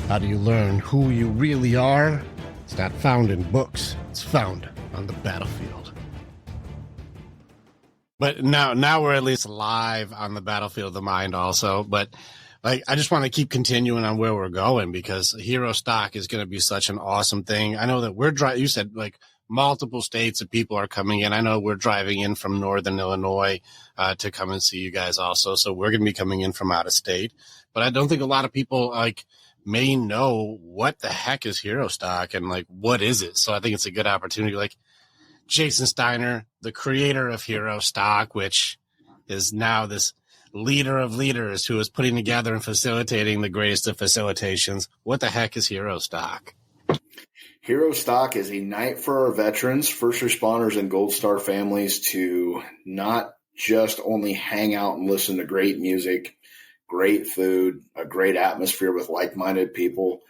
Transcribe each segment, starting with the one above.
How do you learn who you really are? It's not found in books. It's found on the battlefield. But now we're at least live on the battlefield of the mind also. But like, I just want to keep continuing on where we're going, because HEROSTOCK is going to be such an awesome thing. I know that we're you said like multiple states of people are coming in. I know we're driving in from Northern Illinois to come and see you guys also. So we're going to be coming in from out of state. But I don't think a lot of people like may know what the heck is HEROSTOCK and like what is it. So I think it's a good opportunity. Like Jason Steiner, the creator of HEROSTOCK, which is now this leader of leaders who is putting together and facilitating the greatest of facilitations. What the heck is HEROSTOCK? HEROSTOCK is a night for our veterans, first responders, and Gold Star families to not just only hang out and listen to great music, great food, a great atmosphere with like-minded people.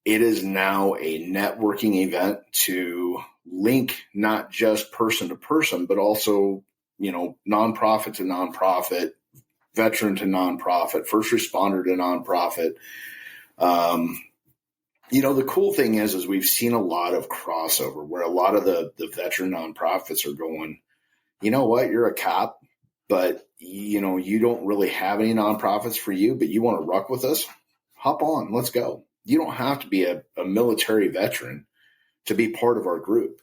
It is now a networking event to link not just person to person, but also, nonprofit to nonprofit, veteran to nonprofit, first responder to nonprofit. The cool thing is we've seen a lot of crossover where a lot of the veteran nonprofits are going, you know what, you're a cop, but you don't really have any nonprofits for you, but you want to ruck with us? Hop on, let's go. You don't have to be a military veteran to be part of our group.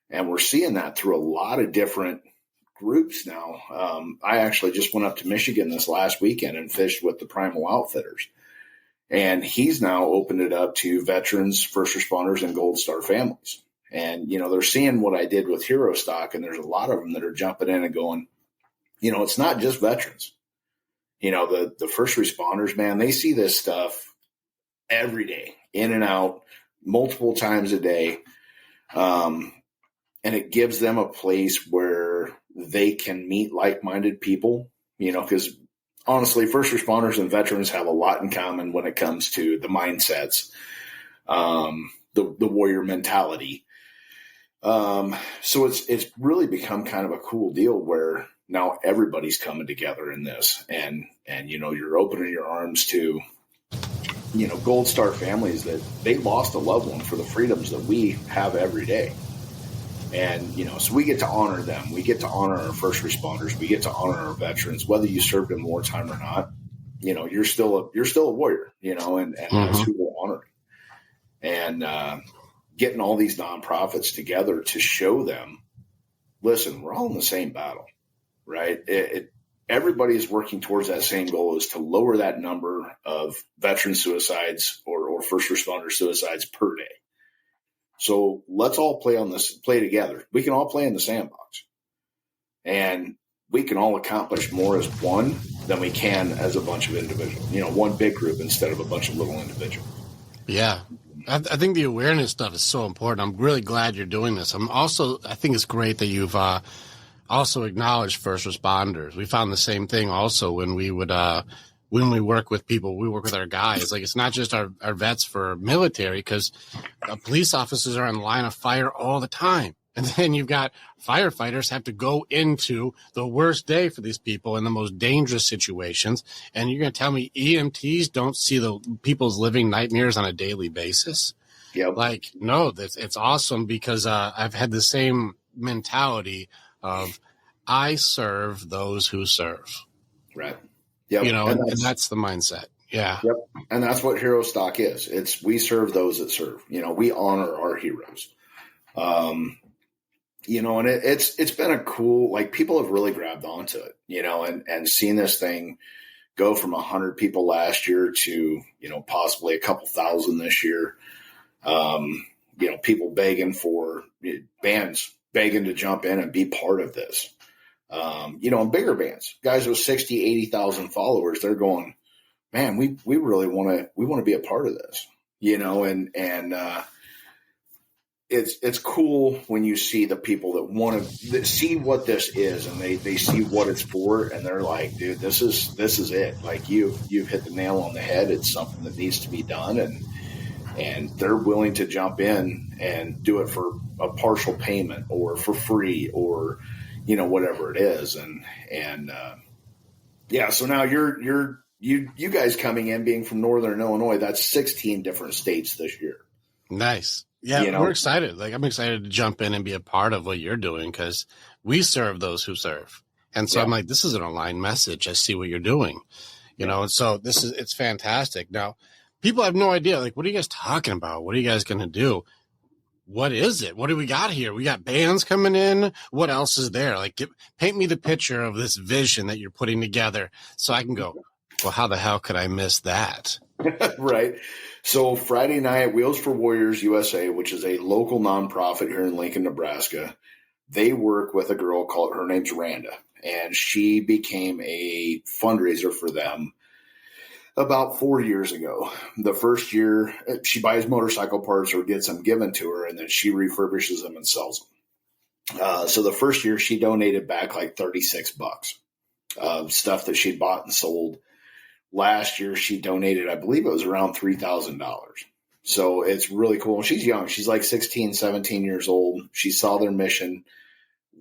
And we're seeing that through a lot of different groups now. I actually just went up to Michigan this last weekend and fished with the Primal Outfitters. And he's now opened it up to veterans, first responders, and Gold Star families. And, they're seeing what I did with HEROSTOCK, and there's a lot of them that are jumping in and going, it's not just veterans. The first responders, man, they see this stuff every day, in and out, multiple times a day. And it gives them a place where they can meet like-minded people, because honestly, first responders and veterans have a lot in common when it comes to the mindsets, the warrior mentality. So it's really become kind of a cool deal where now everybody's coming together in this, and you're opening your arms to, Gold Star families that they lost a loved one for the freedoms that we have every day. And, so we get to honor them. We get to honor our first responders. We get to honor our veterans, whether you served in wartime or not. You're still a warrior, and that's who we're honoring. And getting all these nonprofits together to show them, listen, we're all in the same battle, right? Everybody is working towards that same goal, is to lower that number of veteran suicides or first responder suicides per day. So let's all play together. We can all play in the sandbox, and we can all accomplish more as one than we can as a bunch of individuals, one big group instead of a bunch of little individuals. Yeah. I think the awareness stuff is so important. I'm really glad you're doing this. I think it's great that you've also acknowledged first responders. We found the same thing also when we work with people, we work with our guys. Like, it's not just our vets for military, because police officers are in line of fire all the time. And then you've got firefighters have to go into the worst day for these people in the most dangerous situations. And you're going to tell me EMTs don't see the people's living nightmares on a daily basis? Yep. Like, no, it's awesome, because I've had the same mentality of I serve those who serve. Right. Yep. And that's the mindset. Yeah. Yep. And that's what HEROSTOCK is. It's we serve those that serve. We honor our heroes. And it's been a cool, like, people have really grabbed onto it, and seen this thing go from 100 people last year to, possibly a couple thousand this year. People begging for bands, begging to jump in and be part of this. And bigger bands, guys with 60, 80,000 followers, they're going, man, we really want to be a part of this, it's cool when you see the people that want to see what this is, and they see what it's for, and they're like, dude, this is it. Like, you've hit the nail on the head. It's something that needs to be done. And they're willing to jump in and do it for a partial payment or for free or, whatever it is. So now you're you guys coming in being from Northern Illinois, that's 16 different states this year. Nice. Yeah, we're excited. Like, I'm excited to jump in and be a part of what you're doing because we serve those who serve. And so I'm like, this is an aligned message. I see what you're doing, you know, and so it's fantastic. Now, people have no idea, like, what are you guys talking about? What are you guys going to do? What is it? What do we got here? We got bands coming in. What else is there? Like, paint me the picture of this vision that you're putting together so I can go, well, how the hell could I miss that? Right. So Friday night, Wheels for Warriors USA, which is a local nonprofit here in Lincoln, Nebraska, they work with a girl her name's Randa, and she became a fundraiser for them about 4 years ago. The first year, she buys motorcycle parts or gets them given to her, and then she refurbishes them and sells them. So the first year, she donated back like $36 of stuff that she'd bought and sold. Last year, she donated, I believe it was around $3,000. So it's really cool. And she's young. She's like 16, 17 years old. She saw their mission,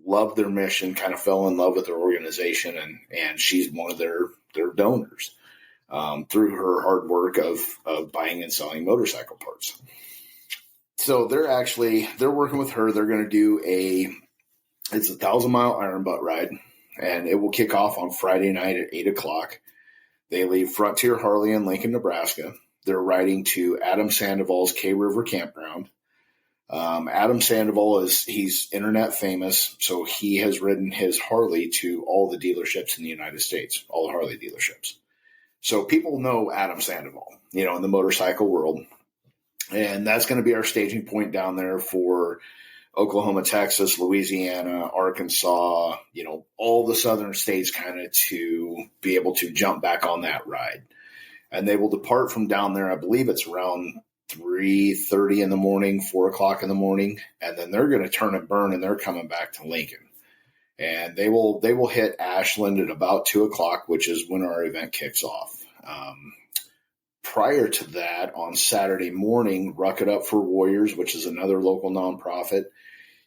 loved their mission, kind of fell in love with their organization, and she's one of their donors through her hard work of buying and selling motorcycle parts. So they're working with her. They're going to do it's a 1,000-mile iron butt ride, and it will kick off on Friday night at 8:00. They leave Frontier Harley in Lincoln, Nebraska. They're riding to Adam Sandoval's K River Campground. Adam Sandoval he's internet famous, so he has ridden his Harley to all the dealerships in the United States, all the Harley dealerships. So people know Adam Sandoval, you know, in the motorcycle world. And that's going to be our staging point down there for Oklahoma, Texas, Louisiana, Arkansas, you know, all the southern states kind of to be able to jump back on that ride. And they will depart from down there, I believe it's around 3:30 in the morning, 4:00 in the morning, and then they're going to turn and burn, and they're coming back to Lincoln. And they will hit Ashland at about 2:00, which is when our event kicks off. Prior to that, on Saturday morning, Ruck It Up for Warriors, which is another local nonprofit,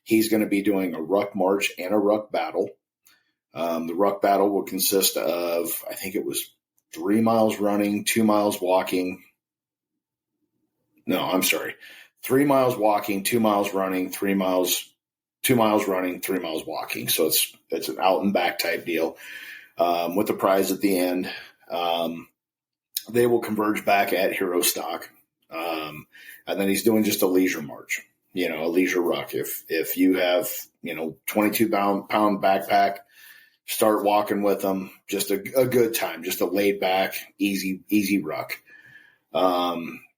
he's going to be doing a ruck march and a ruck battle. The ruck battle will consist of, I think it was 3 miles running, 2 miles walking. No, I'm sorry. 3 miles walking, 2 miles running, 3 miles, 2 miles running, 3 miles walking. So it's an out and back type deal with a prize at the end. They will converge back at HEROSTOCK. And then he's doing just a leisure march, you know, a leisure ruck. If you have, you know, 22-pound backpack, start walking with them. Just a good time, just a laid back, easy ruck.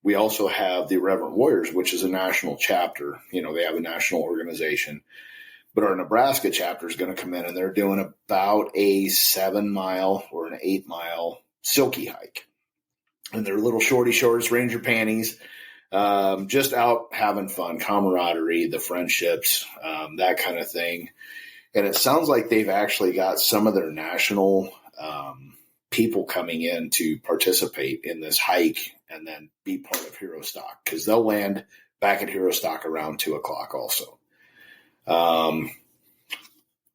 We also have the Irreverent Warriors, which is a national chapter. You know, they have a national organization. But our Nebraska chapter is going to come in, and they're doing about a 7-mile or an 8-mile silky hike. And they're little shorty shorts, ranger panties, just out having fun, camaraderie, the friendships, that kind of thing. And it sounds like they've actually got some of their national people coming in to participate in this hike and then be part of HEROSTOCK, because they'll land back at HEROSTOCK around 2:00 also.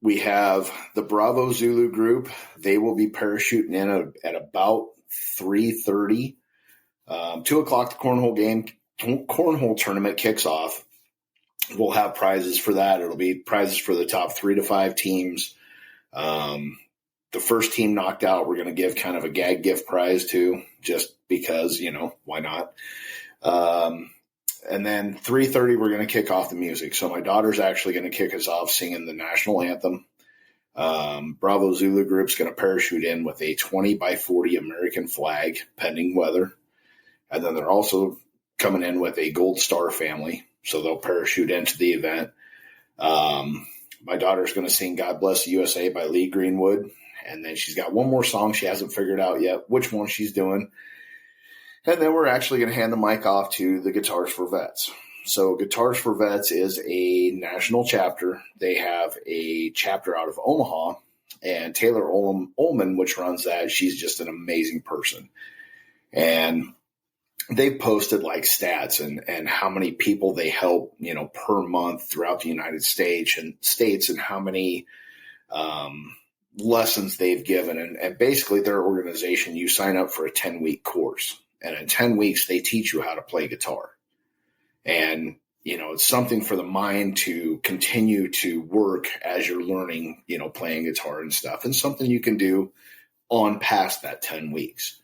We have the Bravo Zulu group. They will be parachuting in at about 3:30. 2:00, the cornhole tournament kicks off. We'll have prizes for that. It'll be prizes for the top 3 to 5 teams. The first team knocked out, we're going to give kind of a gag gift prize to, just because, you know, why not? And then 3:30, we're going to kick off the music. So my daughter's actually going to kick us off singing the national anthem. Bravo Zulu group's going to parachute in with a 20x40 American flag, pending weather. And then they're also coming in with a Gold Star family. So they'll parachute into the event. My daughter's going to sing God Bless the USA by Lee Greenwood. And then she's got one more song she hasn't figured out yet which one she's doing. And then we're actually going to hand the mic off to the Guitars for Vets. So Guitars for Vets is a national chapter. They have a chapter out of Omaha, and Taylor Ullman, which runs that, she's just an amazing person. And they've posted like stats and how many people they help, you know, per month throughout the United States and how many, lessons they've given. And basically their organization, you sign up for a 10-week course. And in 10 weeks, they teach you how to play guitar. And, it's something for the mind to continue to work as you're learning, playing guitar and stuff, and something you can do on past that 10 weeks.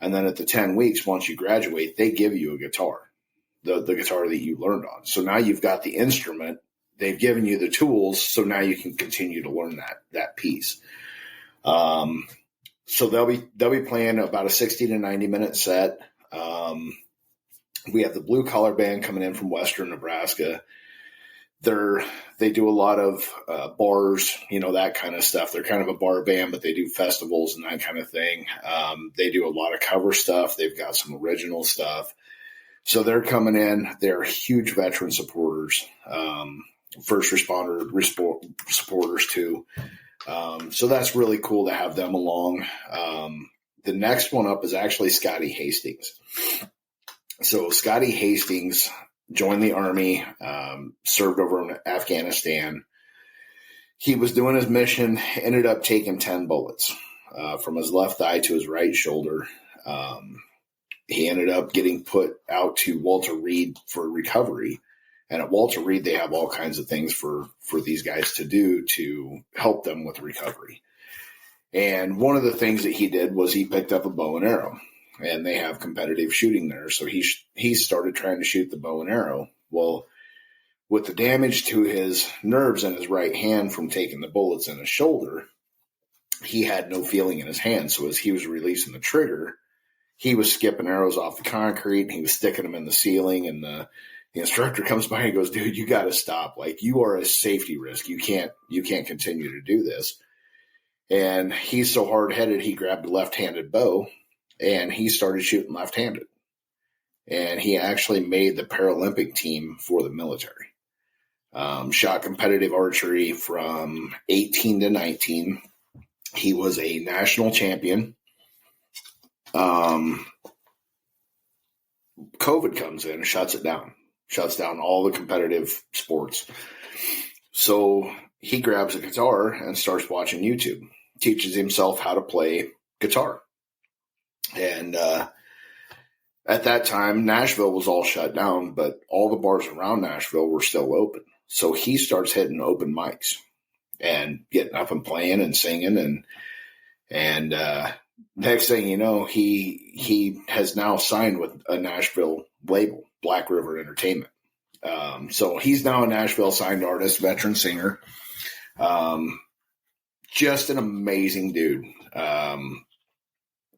And then at the 10 weeks, once you graduate, they give you a guitar, the guitar that you learned on. So now you've got the instrument, they've given you the tools. So now you can continue to learn that piece. So they'll be playing about a 60 to 90 minute set. We have the Blue Collar Band coming in from Western Nebraska. They do a lot of bars, that kind of stuff. They're kind of a bar band, but they do festivals and that kind of thing. They do a lot of cover stuff. They've got some original stuff. So they're coming in. They're huge veteran supporters, first responder supporters too. So that's really cool to have them along. The next one up is actually Scotty Hastings. So Scotty Hastings joined the Army, served over in Afghanistan. He was doing his mission, ended up taking 10 bullets from his left thigh to his right shoulder. He ended up getting put out to Walter Reed for recovery. And at Walter Reed, they have all kinds of things for these guys to do to help them with recovery. And one of the things that he did was he picked up a bow and arrow. And they have competitive shooting there. So he started trying to shoot the bow and arrow. Well, with the damage to his nerves in his right hand from taking the bullets in his shoulder, he had no feeling in his hand. So as he was releasing the trigger, he was skipping arrows off the concrete and he was sticking them in the ceiling. And the instructor comes by and goes, dude, you got to stop. Like, you are a safety risk. You can't continue to do this. And he's so hard-headed, he grabbed a left-handed bow and he started shooting left-handed. And he actually made the Paralympic team for the military. Shot competitive archery from 18 to 19. He was a national champion. COVID comes in and shuts it down. Shuts down all the competitive sports. So he grabs a guitar and starts watching YouTube. Teaches himself how to play guitar. And at that time, Nashville was all shut down, but all the bars around Nashville were still open. So he starts hitting open mics and getting up and playing and singing. And next thing you know, he has now signed with a Nashville label, Black River Entertainment. So he's now a Nashville signed artist, veteran singer. Just an amazing dude.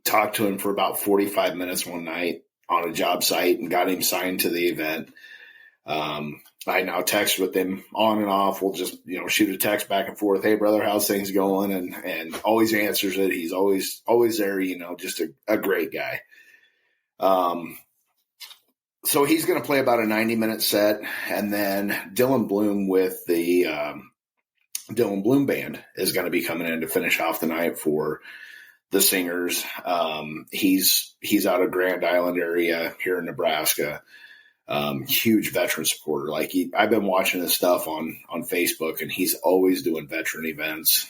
Talked to him for about 45 minutes one night on a job site and got him signed to the event. I now text with him on and off. We'll just, shoot a text back and forth. Hey brother, how's things going? And always answers it. He's always there, just a great guy. So he's going to play about a 90-minute set. And then Dylan Bloom with the Dylan Bloom Band is going to be coming in to finish off the night for the singers. He's out of Grand Island area here in Nebraska. Huge veteran supporter. I've been watching his stuff on Facebook, and he's always doing veteran events.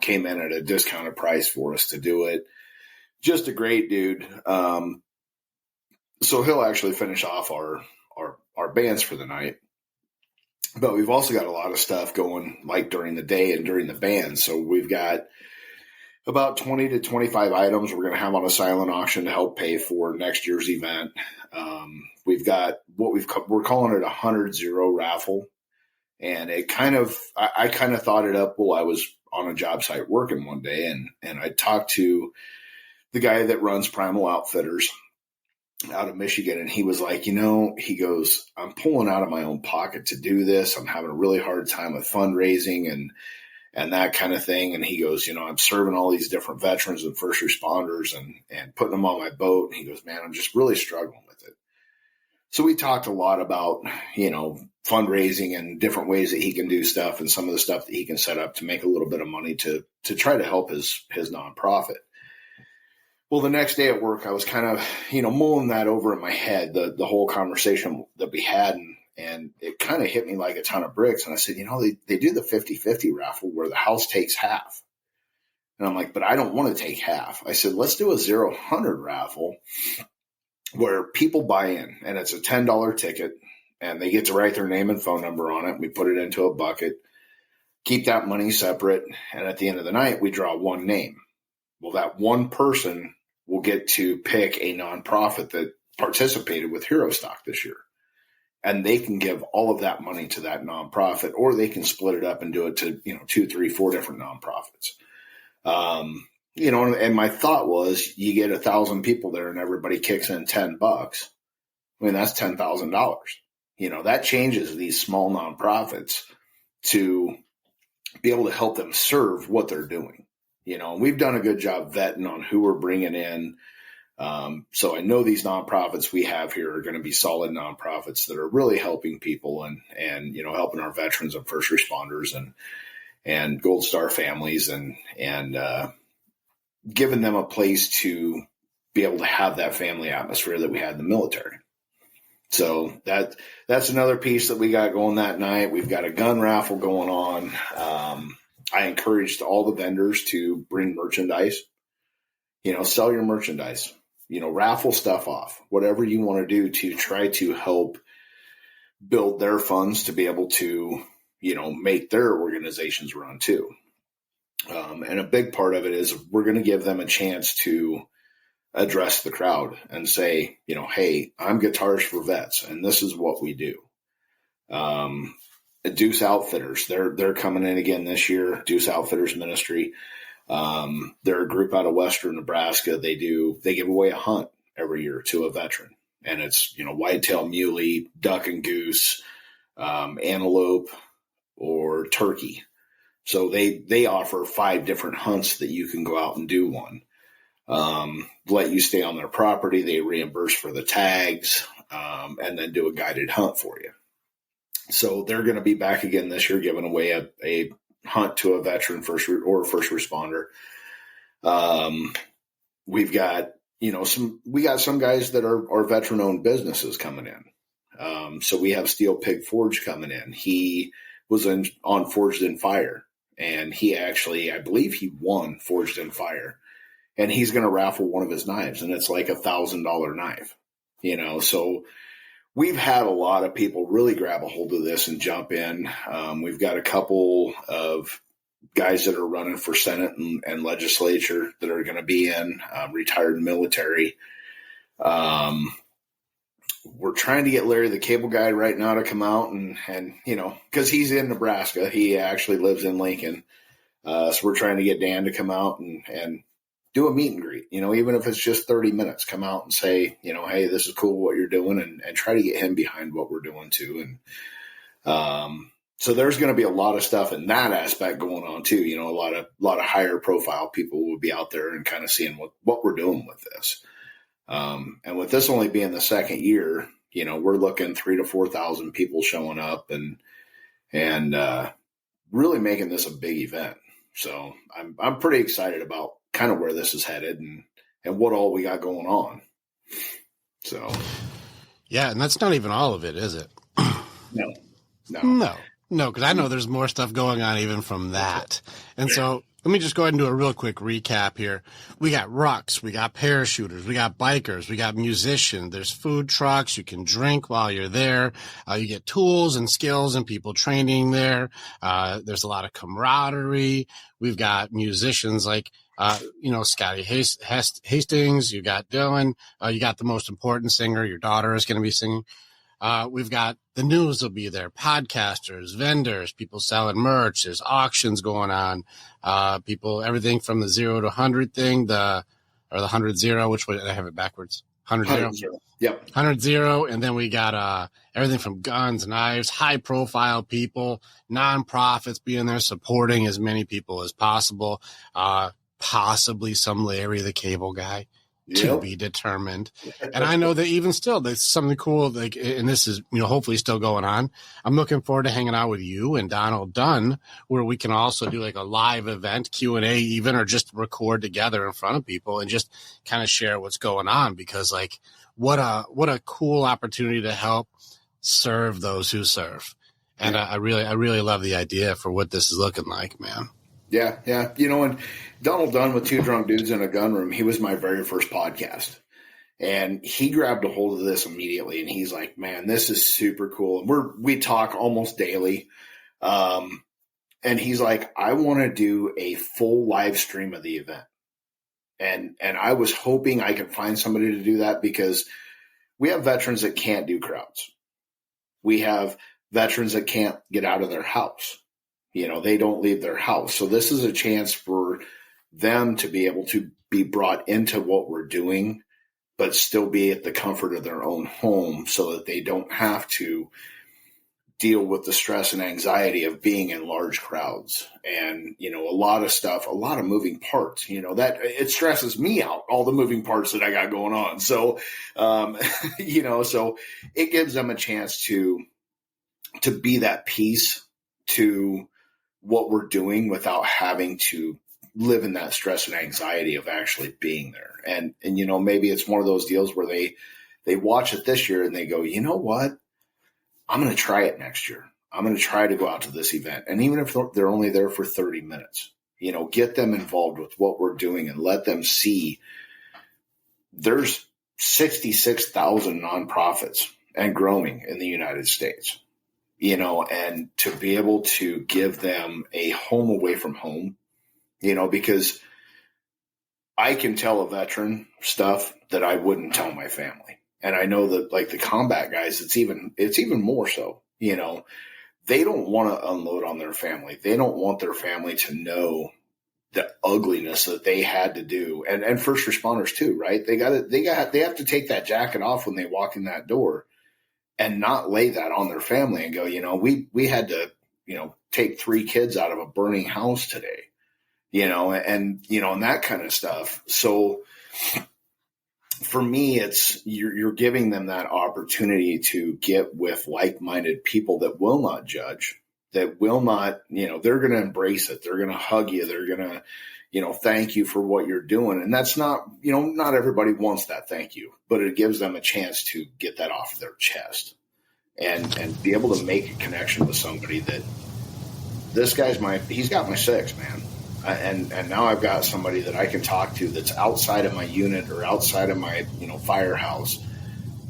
Came in at a discounted price for us to do it. Just a great dude. So he'll actually finish off our bands for the night. But we've also got a lot of stuff going during the day and during the band. So we've got about 20 to 25 items we're going to have on a silent auction to help pay for next year's event. We've got we're calling it a 100-0 raffle. And I kind of thought it up while I was on a job site working one day. And I talked to the guy that runs Primal Outfitters out of Michigan. And he was like, he goes, I'm pulling out of my own pocket to do this. I'm having a really hard time with fundraising and that kind of thing. And he goes, I'm serving all these different veterans and first responders and putting them on my boat. And he goes, man, I'm just really struggling with it. So we talked a lot about, fundraising and different ways that he can do stuff and some of the stuff that he can set up to make a little bit of money to try to help his nonprofit. Well, the next day at work, I was kind of, mulling that over in my head, the whole conversation that we had. And it kind of hit me like a ton of bricks. And I said, they do the 50-50 raffle where the house takes half. And I'm like, but I don't want to take half. I said, let's do a 0-100 raffle where people buy in, and it's a $10 ticket, and they get to write their name and phone number on it. We put it into a bucket, keep that money separate. And at the end of the night, we draw one name. Well, that one person will get to pick a nonprofit that participated with HEROSTOCK this year. And they can give all of that money to that nonprofit, or they can split it up and do it to, 2, 3, 4 different nonprofits. And my thought was, you get 1,000 people there and everybody kicks in $10. I mean, that's $10,000. That changes these small nonprofits to be able to help them serve what they're doing. We've done a good job vetting on who we're bringing in. So I know these nonprofits we have here are going to be solid nonprofits that are really helping people and helping our veterans and first responders and Gold Star families and giving them a place to be able to have that family atmosphere that we had in the military. So that's another piece that we got going that night. We've got a gun raffle going on. I encouraged all the vendors to bring merchandise, sell your merchandise, raffle stuff off, whatever you want to do to try to help build their funds to be able to, make their organizations run too. And a big part of it is we're going to give them a chance to address the crowd and say, hey, I'm Guitars for Vets, and this is what we do. Deuce Outfitters, they're coming in again this year. Deuce Outfitters Ministry. They're a group out of Western Nebraska. They give away a hunt every year to a veteran, and it's, whitetail, muley, duck and goose, antelope, or turkey. So they offer 5 different hunts that you can go out and do one. Let you stay on their property. They reimburse for the tags, and then do a guided hunt for you. So they're going to be back again this year, giving away a hunt to a veteran first responder. We've got, some guys that are veteran owned businesses coming in. So we have Steel Pig Forge coming in. He was on Forged in Fire, and he actually, I believe he won Forged in Fire, and he's going to raffle one of his knives, and it's like $1,000 knife, so we've had a lot of people really grab a hold of this and jump in. We've got a couple of guys that are running for Senate and legislature that are going to be in, retired military. We're trying to get Larry, the cable guy, right now to come out and because he's in Nebraska. He actually lives in Lincoln. So we're trying to get Dan to come out and do a meet and greet, even if it's just 30 minutes, come out and say, hey, this is cool what you're doing, and try to get him behind what we're doing too. And so there's going to be a lot of stuff in that aspect going on too. A lot of higher profile people will be out there and kind of seeing what we're doing with this. And with this only being the second year, we're looking 3,000 to 4,000 people showing up and really making this a big event. So I'm pretty excited about kind of where this is headed and what all we got going on. So. Yeah. And that's not even all of it, is it? No. Cause I know there's more stuff going on even from that. And so let me just go ahead and do a real quick recap here. We got rucks, we got parachuters, we got bikers, we got musicians, there's food trucks, you can drink while you're there. You get tools and skills and people training there. There's a lot of camaraderie. We've got musicians like, Scotty Hastings, you got Dylan, you got the most important singer, your daughter is going to be singing. We've got the news will be there, podcasters, vendors, people selling merch. There's auctions going on. People, everything from the 0 to 100 thing, the 100-0, which way I have it backwards. 100-0. Yep. 100-0. And then we got, everything from guns, knives, high profile people, nonprofits being there supporting as many people as possible. Possibly some Larry, the cable guy. To be determined. And I know that even still, there's something cool, like, and this is, hopefully still going on. I'm looking forward to hanging out with you and Donald Dunn, where we can also do like a live event, Q&A even, or just record together in front of people and just kind of share what's going on, because like, what a cool opportunity to help serve those who serve. And I really love the idea for what this is looking like, man. Yeah. And Donald Dunn with Two Drunk Dudes in a Gun Room, he was my very first podcast. And he grabbed a hold of this immediately, and he's like, man, this is super cool. And we talk almost daily. And he's like, I want to do a full live stream of the event. And I was hoping I could find somebody to do that, because we have veterans that can't do crowds. We have veterans that can't get out of their house. They don't leave their house. So this is a chance for them to be able to be brought into what we're doing, but still be at the comfort of their own home, so that they don't have to deal with the stress and anxiety of being in large crowds. And, a lot of stuff, a lot of moving parts, that it stresses me out, all the moving parts that I got going on. So, so it gives them a chance to be that piece to what we're doing without having to live in that stress and anxiety of actually being there. And maybe it's one of those deals where they watch it this year and they go, you know what? I'm going to try it next year. I'm going to try to go out to this event. And even if they're only there for 30 minutes, get them involved with what we're doing and let them see there's 66,000 nonprofits and growing in the United States, and to be able to give them a home away from home, because I can tell a veteran stuff that I wouldn't tell my family. And I know that, like, the combat guys, it's even more so, they don't want to unload on their family. They don't want their family to know the ugliness that they had to do. And first responders too, right? They have to take that jacket off when they walk in that door and not lay that on their family and go, we had to, take 3 kids out of a burning house today, and that kind of stuff. So for me, it's you're giving them that opportunity to get with like-minded people that will not judge, that will not, they're going to embrace it. They're going to hug you. They're going to, thank you for what you're doing. And that's not, not everybody wants that thank you, but it gives them a chance to get that off their chest and be able to make a connection with somebody that this guy's he's got my 6, man. And now I've got somebody that I can talk to that's outside of my unit or outside of my, firehouse,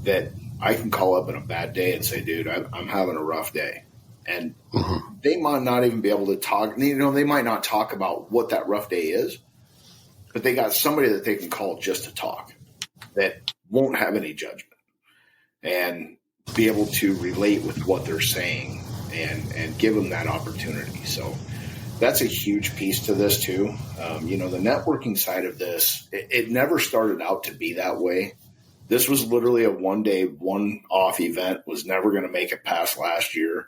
that I can call up on a bad day and say, dude, I'm having a rough day. And they might not even be able to talk, they might not talk about what that rough day is, but they got somebody that they can call just to talk, that won't have any judgment and be able to relate with what they're saying and give them that opportunity. So that's a huge piece to this too. The networking side of this, it never started out to be that way. This was literally a one-day, one-off event, was never going to make it past last year.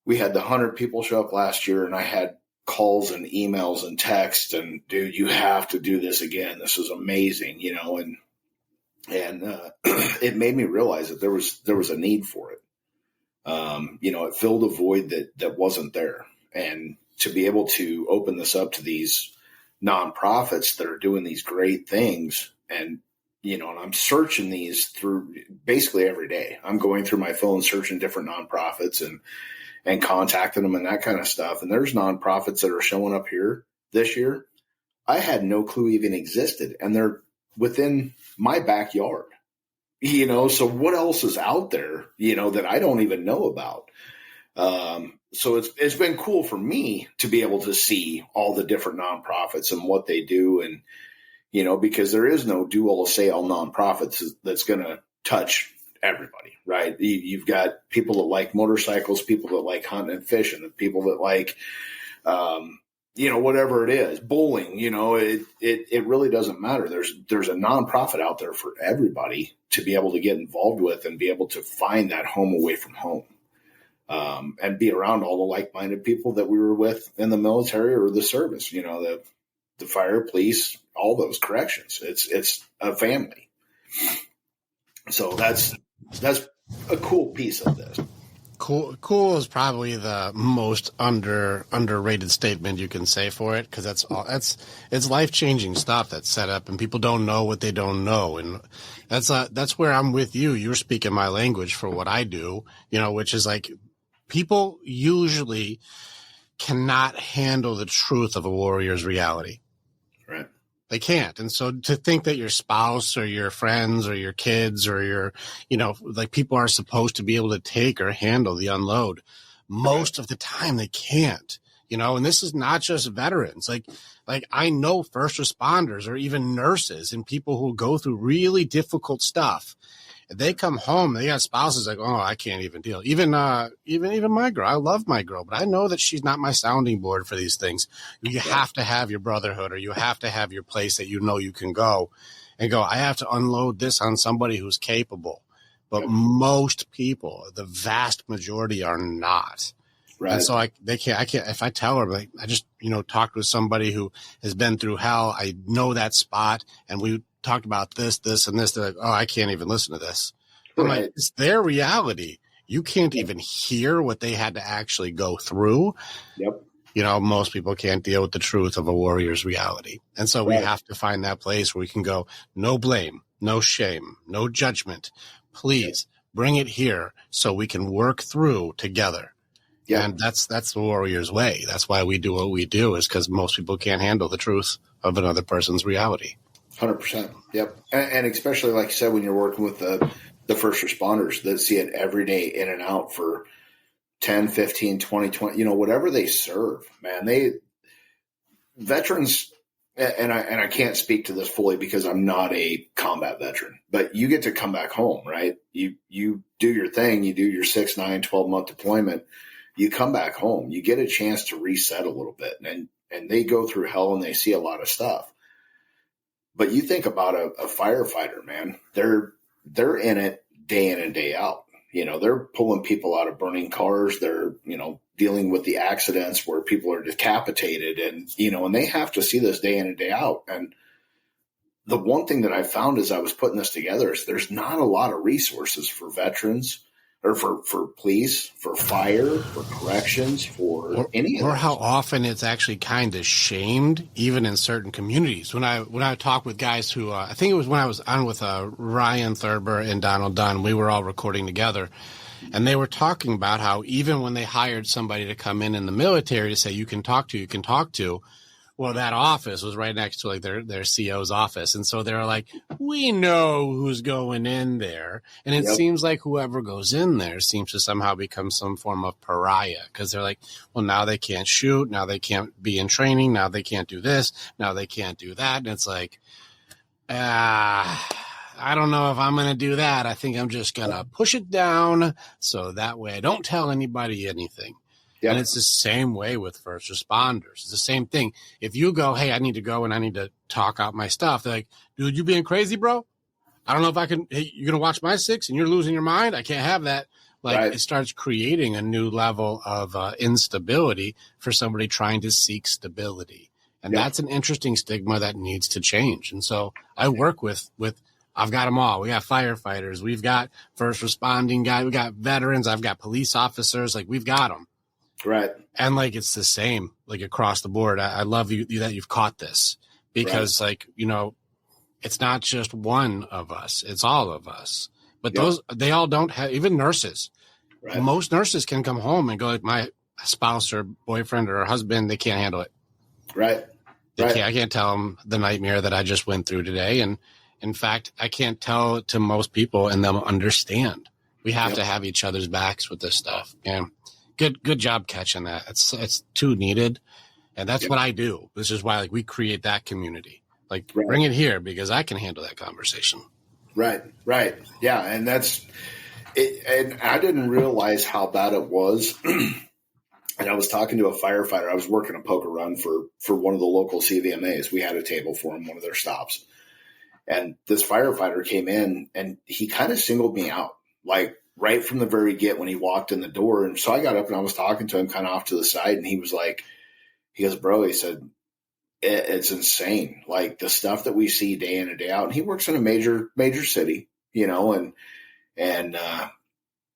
We had the 100 people show up last year, and I had calls and emails and texts and, dude, you have to do this again. This is amazing, and it made me realize that there was a need for it. It filled a void that wasn't there. And to be able to open this up to these nonprofits that are doing these great things, and I'm searching these through basically every day. I'm going through my phone, searching different nonprofits and contacting them and that kind of stuff. And there's nonprofits that are showing up here this year I had no clue even existed, and they're within my backyard. So what else is out there, that I don't even know about? So it's been cool for me to be able to see all the different nonprofits and what they do. And, because there is no do all say all nonprofits that's going to touch everybody, right? You've got people that like motorcycles, people that like hunting and fishing, and people that like, whatever it is, bowling, it really doesn't matter. There's a nonprofit out there for everybody to be able to get involved with and be able to find that home away from home. And be around all the like-minded people that we were with in the military or the service, the fire, police, all those corrections. It's a family. So that's a cool piece of this. Cool is probably the most underrated statement you can say for it, because it's life-changing stuff that's set up, and people don't know what they don't know, and that's where I'm with you. You're speaking my language for what I do, which is like people usually cannot handle the truth of a warrior's reality. Right. They can't. And so to think that your spouse or your friends or your kids or your, like people are supposed to be able to take or handle the unload, most of the time they can't, and this is not just veterans. Like I know first responders or even nurses and people who go through really difficult stuff. They come home, they got spouses like, oh, I can't even deal. Even my girl, I love my girl, but I know that she's not my sounding board for these things. You have to have your brotherhood, or you have to have your place that you can go and go, I have to unload this on somebody who's capable. But most people, the vast majority, are not. Right. And so I can't, if I tell her, like, I just, talked with somebody who has been through hell. I know that spot, and we talked about this, and this. They're like, oh, I can't even listen to this. I'm like, it's their reality. You can't even hear what they had to actually go through. Yep. Most people can't deal with the truth of a warrior's reality. And so we have to find that place where we can go, no blame, no shame, no judgment. Please bring it here so we can work through together. Yeah. And that's the warrior's way. That's why we do what we do, is because most people can't handle the truth of another person's reality. 100%. Yep. And especially, like you said, when you're working with the first responders that see it every day in and out for 10, 15, 20, whatever they serve, man, veterans, and I can't speak to this fully because I'm not a combat veteran, but you get to come back home, right? You do your thing, you do your 6, 9, 12-month deployment, you come back home, you get a chance to reset a little bit, and they go through hell and they see a lot of stuff. But you think about a firefighter, man, they're in it day in and day out. They're pulling people out of burning cars. They're, dealing with the accidents where people are decapitated, and they have to see this day in and day out. And the one thing that I found as I was putting this together is there's not a lot of resources for veterans, or for police, for fire, for corrections, for any of or how often it's actually kind of shamed, even in certain communities. When I talk with guys who, I think it was when I was on with Ryan Thurber and Donald Dunn, we were all recording together, and they were talking about how even when they hired somebody to come in the military to say, you can talk to, well, that office was right next to like their CO's office. And so they're like, we know who's going in there. And it seems like whoever goes in there seems to somehow become some form of pariah, because they're like, well, now they can't shoot. Now they can't be in training. Now they can't do this. Now they can't do that. And it's like, I don't know if I'm going to do that. I think I'm just going to push it down so that way I don't tell anybody anything. Yep. And it's the same way with first responders. It's the same thing. If you go, hey, I need to go and I need to talk out my stuff, they're like, dude, you being crazy, bro? I don't know if I can. Hey, you're going to watch my 6 and you're losing your mind? I can't have that. Like, It starts creating a new level of instability for somebody trying to seek stability. And that's an interesting stigma that needs to change. And so I work with I've got them all. We got firefighters. We've got first responding guys. We got veterans. I've got police officers. Like, we've got them. Right. And like, it's the same, like across the board. I love you that you've caught this, because like, it's not just one of us, it's all of us. But they all don't have, even nurses. Right. Most nurses can come home and go, like, my spouse or boyfriend or husband, they can't handle it. Right. I can't tell them the nightmare that I just went through today. And in fact, I can't tell it to most people and they'll understand. We have to have each other's backs with this stuff. Yeah. Good job catching that. It's too needed. And that's what I do. This is why, like, we create that community. Like, bring it here, because I can handle that conversation. Right. Yeah. And that's it. And I didn't realize how bad it was. And I was talking to a firefighter. I was working a poker run for one of the local CVMAs. We had a table for him, one of their stops. And this firefighter came in and he kind of singled me out, like, right from the very get when he walked in the door. And so I got up and I was talking to him kind of off to the side, and he goes, bro, he said, it's insane. Like, the stuff that we see day in and day out. And he works in a major city, and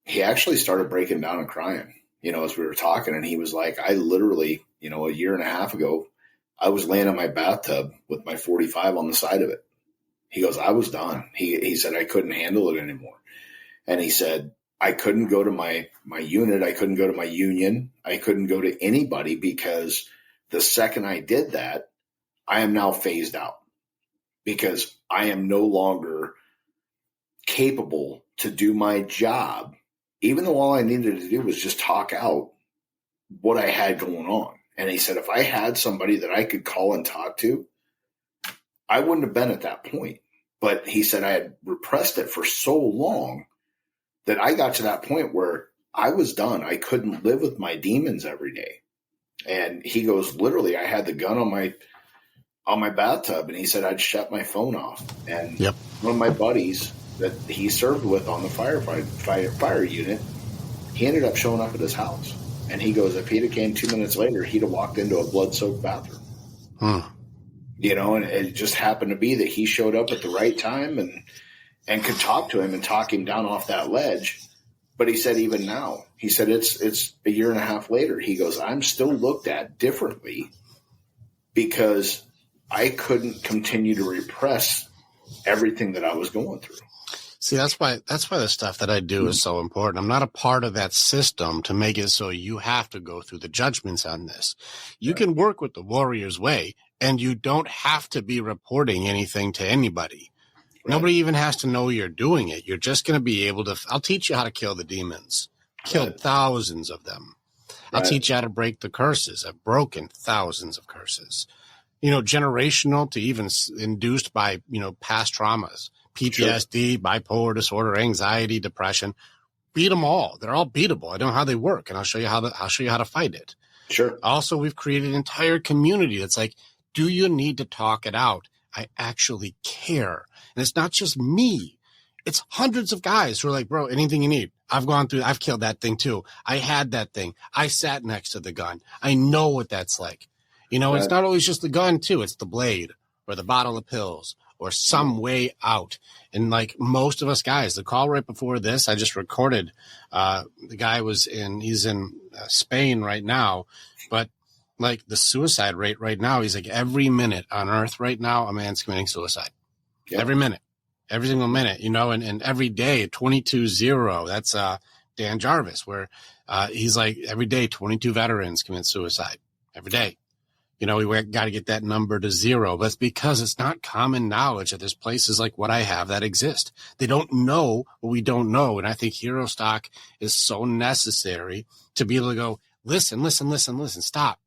he actually started breaking down and crying, as we were talking. And he was like, I literally, a year and a half ago, I was laying in my bathtub with my 45 on the side of it. He goes, I was done. He said, I couldn't handle it anymore. And he said, I couldn't go to my unit. I couldn't go to my union. I couldn't go to anybody because the second I did that, I am now phased out because I am no longer capable to do my job, even though all I needed to do was just talk out what I had going on. And he said, if I had somebody that I could call and talk to, I wouldn't have been at that point. But he said I had repressed it for so long that I got to that point where I was done. I couldn't live with my demons every day. And he goes, literally, I had the gun on my bathtub, and he said I'd shut my phone off. And one of my buddies that he served with on the fire unit, he ended up showing up at his house. And he goes, if he'd have came 2 minutes later, he'd have walked into a blood-soaked bathroom. And it just happened to be that he showed up at the right time and could talk to him and talk him down off that ledge. But he said, even now, he said, it's a year and a half later. He goes, I'm still looked at differently because I couldn't continue to repress everything that I was going through. See, that's why the stuff that I do is so important. I'm not a part of that system to make it so you have to go through the judgments on this. You can work with the warrior's way, and you don't have to be reporting anything to anybody. Nobody even has to know you're doing it. You're just going to be able to, I'll teach you how to kill the demons. Killed thousands of them. I'll teach you how to break the curses. I've broken thousands of curses. Generational to even induced by, past traumas, PTSD, bipolar disorder, anxiety, depression. Beat them all. They're all beatable. I don't know how they work, and I'll show you how to fight it. Sure. Also, we've created an entire community that's like, do you need to talk it out? I actually care. And it's not just me. It's hundreds of guys who are like, bro, anything you need. I've killed that thing too. I had that thing. I sat next to the gun. I know what that's like. It's not always just the gun too. It's the blade or the bottle of pills or some way out. And like most of us guys, the call right before this, I just recorded, the guy he's in Spain right now, but like the suicide rate right now, he's like every minute on earth right now, a man's committing suicide. Yep. Every minute, every single minute, and every day 22-0. That's Dan Jarvis, where he's like every day 22 veterans commit suicide every day. We got to get that number to 0. But it's because it's not common knowledge that there's places like what I have that exist. They don't know what we don't know. And I think HEROSTOCK is so necessary to be able to go, listen, stop.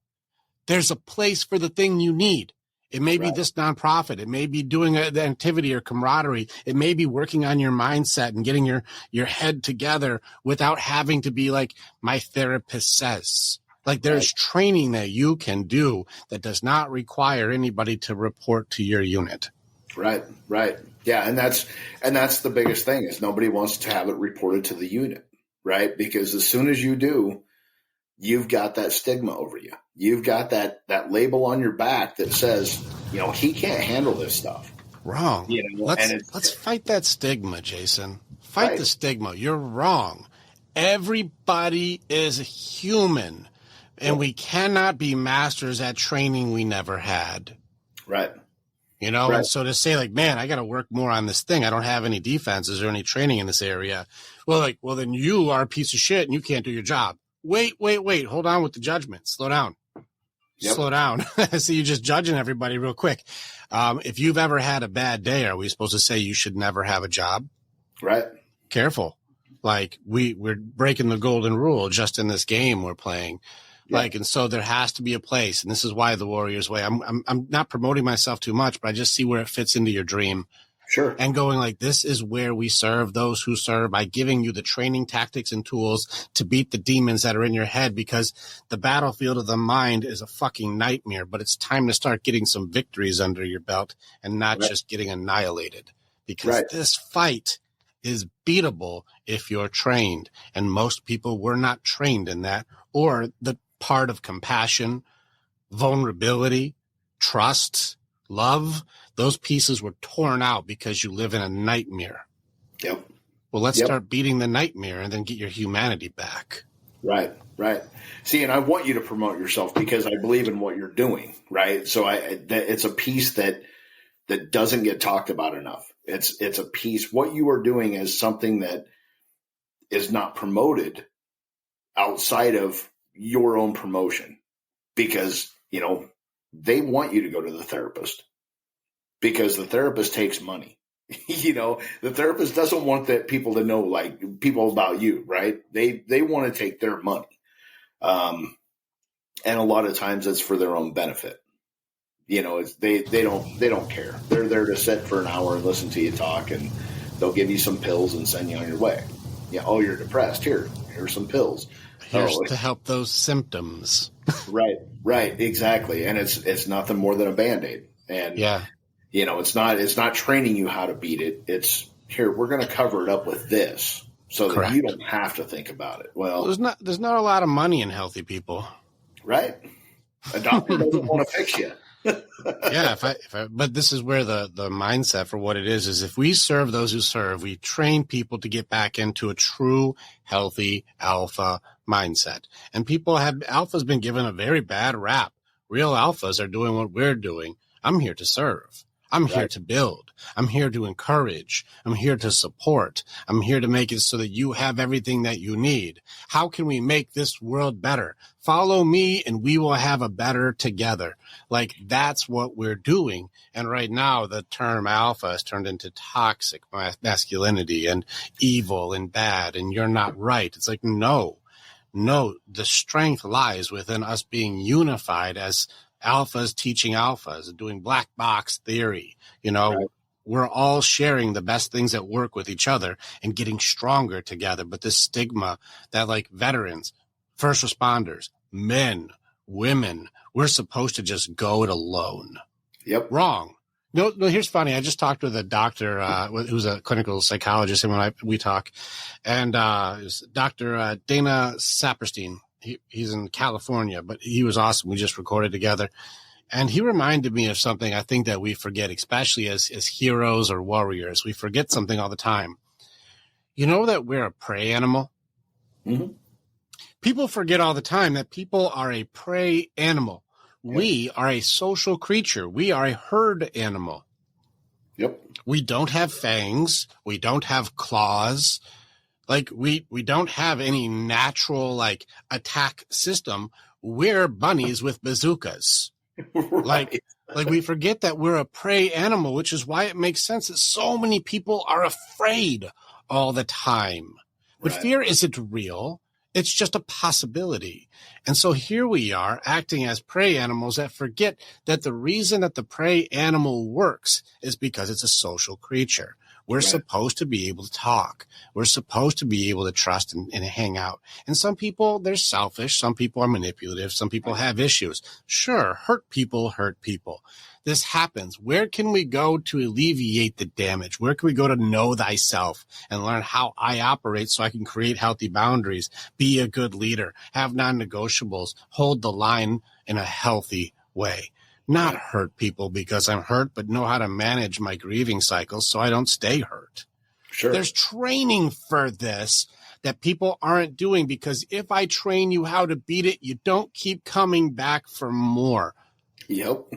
There's a place for the thing you need. It may be this nonprofit. It may be doing the activity or camaraderie. It may be working on your mindset and getting your head together without having to be like my therapist says. Like there's training that you can do that does not require anybody to report to your unit. Right. Yeah. And that's the biggest thing is nobody wants to have it reported to the unit, right? Because as soon as you do, you've got that stigma over you. You've got that label on your back that says, he can't handle this stuff. Wrong. Let's fight that stigma, Jason. Fight the stigma. You're wrong. Everybody is human. And we cannot be masters at training we never had. Right. And so to say like, man, I got to work more on this thing. I don't have any defenses or any training in this area. Well, then you are a piece of shit and you can't do your job. Wait. Hold on with the judgment. Slow down. Yep. Slow down. So you're just judging everybody real quick. If you've ever had a bad day, are we supposed to say you should never have a job? Right. Careful. Like we're breaking the golden rule just in this game we're playing. Like, and so there has to be a place, and this is why the Warrior's Way. I'm not promoting myself too much, but I just see where it fits into your dream. Sure. And going like, this is where we serve those who serve by giving you the training tactics and tools to beat the demons that are in your head, because the battlefield of the mind is a fucking nightmare, but it's time to start getting some victories under your belt and not just getting annihilated, because this fight is beatable if you're trained. And most people were not trained in that, or the part of compassion, vulnerability, trust, love, those pieces were torn out because you live in a nightmare. Yep. Well, let's Yep. start beating the nightmare and then get your humanity back. Right. See, and I want you to promote yourself because I believe in what you're doing, right? So it's a piece that doesn't get talked about enough. It's a piece. What you are doing is something that is not promoted outside of your own promotion because, they want you to go to the therapist because the therapist takes money. The therapist doesn't want that people to know like people about you, right? They want to take their money. And a lot of times it's for their own benefit. They don't care. They're there to sit for an hour and listen to you talk, and they'll give you some pills and send you on your way. Yeah. Oh, you're depressed. Here's some pills. Here's to help those symptoms. Right. Exactly. And it's nothing more than a Band-Aid. And yeah. It's not training you how to beat it. It's here. We're going to cover it up with this so Correct. that you don't have to think about it. Well, there's not a lot of money in healthy people. Right. A doctor doesn't want to fix you. Yeah. But this is where the mindset for what it is if we serve those who serve, we train people to get back into a true, healthy alpha mindset. And alpha's been given a very bad rap. Real alphas are doing what we're doing. I'm here to serve. I'm here to build. I'm here to encourage. I'm here to support. I'm here to make it so that you have everything that you need. How can we make this world better? Follow me and we will have a better together. Like that's what we're doing. And right now the term alpha has turned into toxic masculinity and evil and bad and you're not right. It's like, no, the strength lies within us being unified as alphas teaching alphas and doing black box theory. Right. We're all sharing the best things that work with each other and getting stronger together. But this stigma that like veterans, first responders, men, women, we're supposed to just go it alone. Yep. Wrong. No, here's funny. I just talked with a doctor who's a clinical psychologist, and when we talk, and it was Dr. Dana Saperstein. He's in California, but he was awesome. We just recorded together. And he reminded me of something I think that we forget, especially as heroes or warriors. We forget something all the time. You know that we're a prey animal? Mm-hmm. People forget all the time that people are a prey animal. Yep. We are a social creature. We are a herd animal. Yep. We don't have fangs. We don't have claws. Like we don't have any natural like attack system. We're bunnies with bazookas. Right. Like we forget that we're a prey animal, which is why it makes sense that so many people are afraid all the time. But fear isn't real. It's just a possibility. And so here we are acting as prey animals that forget that the reason that the prey animal works is because it's a social creature. We're supposed to be able to talk. We're supposed to be able to trust and hang out. And some people, they're selfish. Some people are manipulative. Some people have issues. Sure, hurt people. This happens. Where can we go to alleviate the damage? Where can we go to know thyself and learn how I operate so I can create healthy boundaries, be a good leader, have non-negotiables, hold the line in a healthy way? Not hurt people because I'm hurt, but know how to manage my grieving cycles so I don't stay hurt. Sure. There's training for this that people aren't doing because if I train you how to beat it, you don't keep coming back for more. Yep.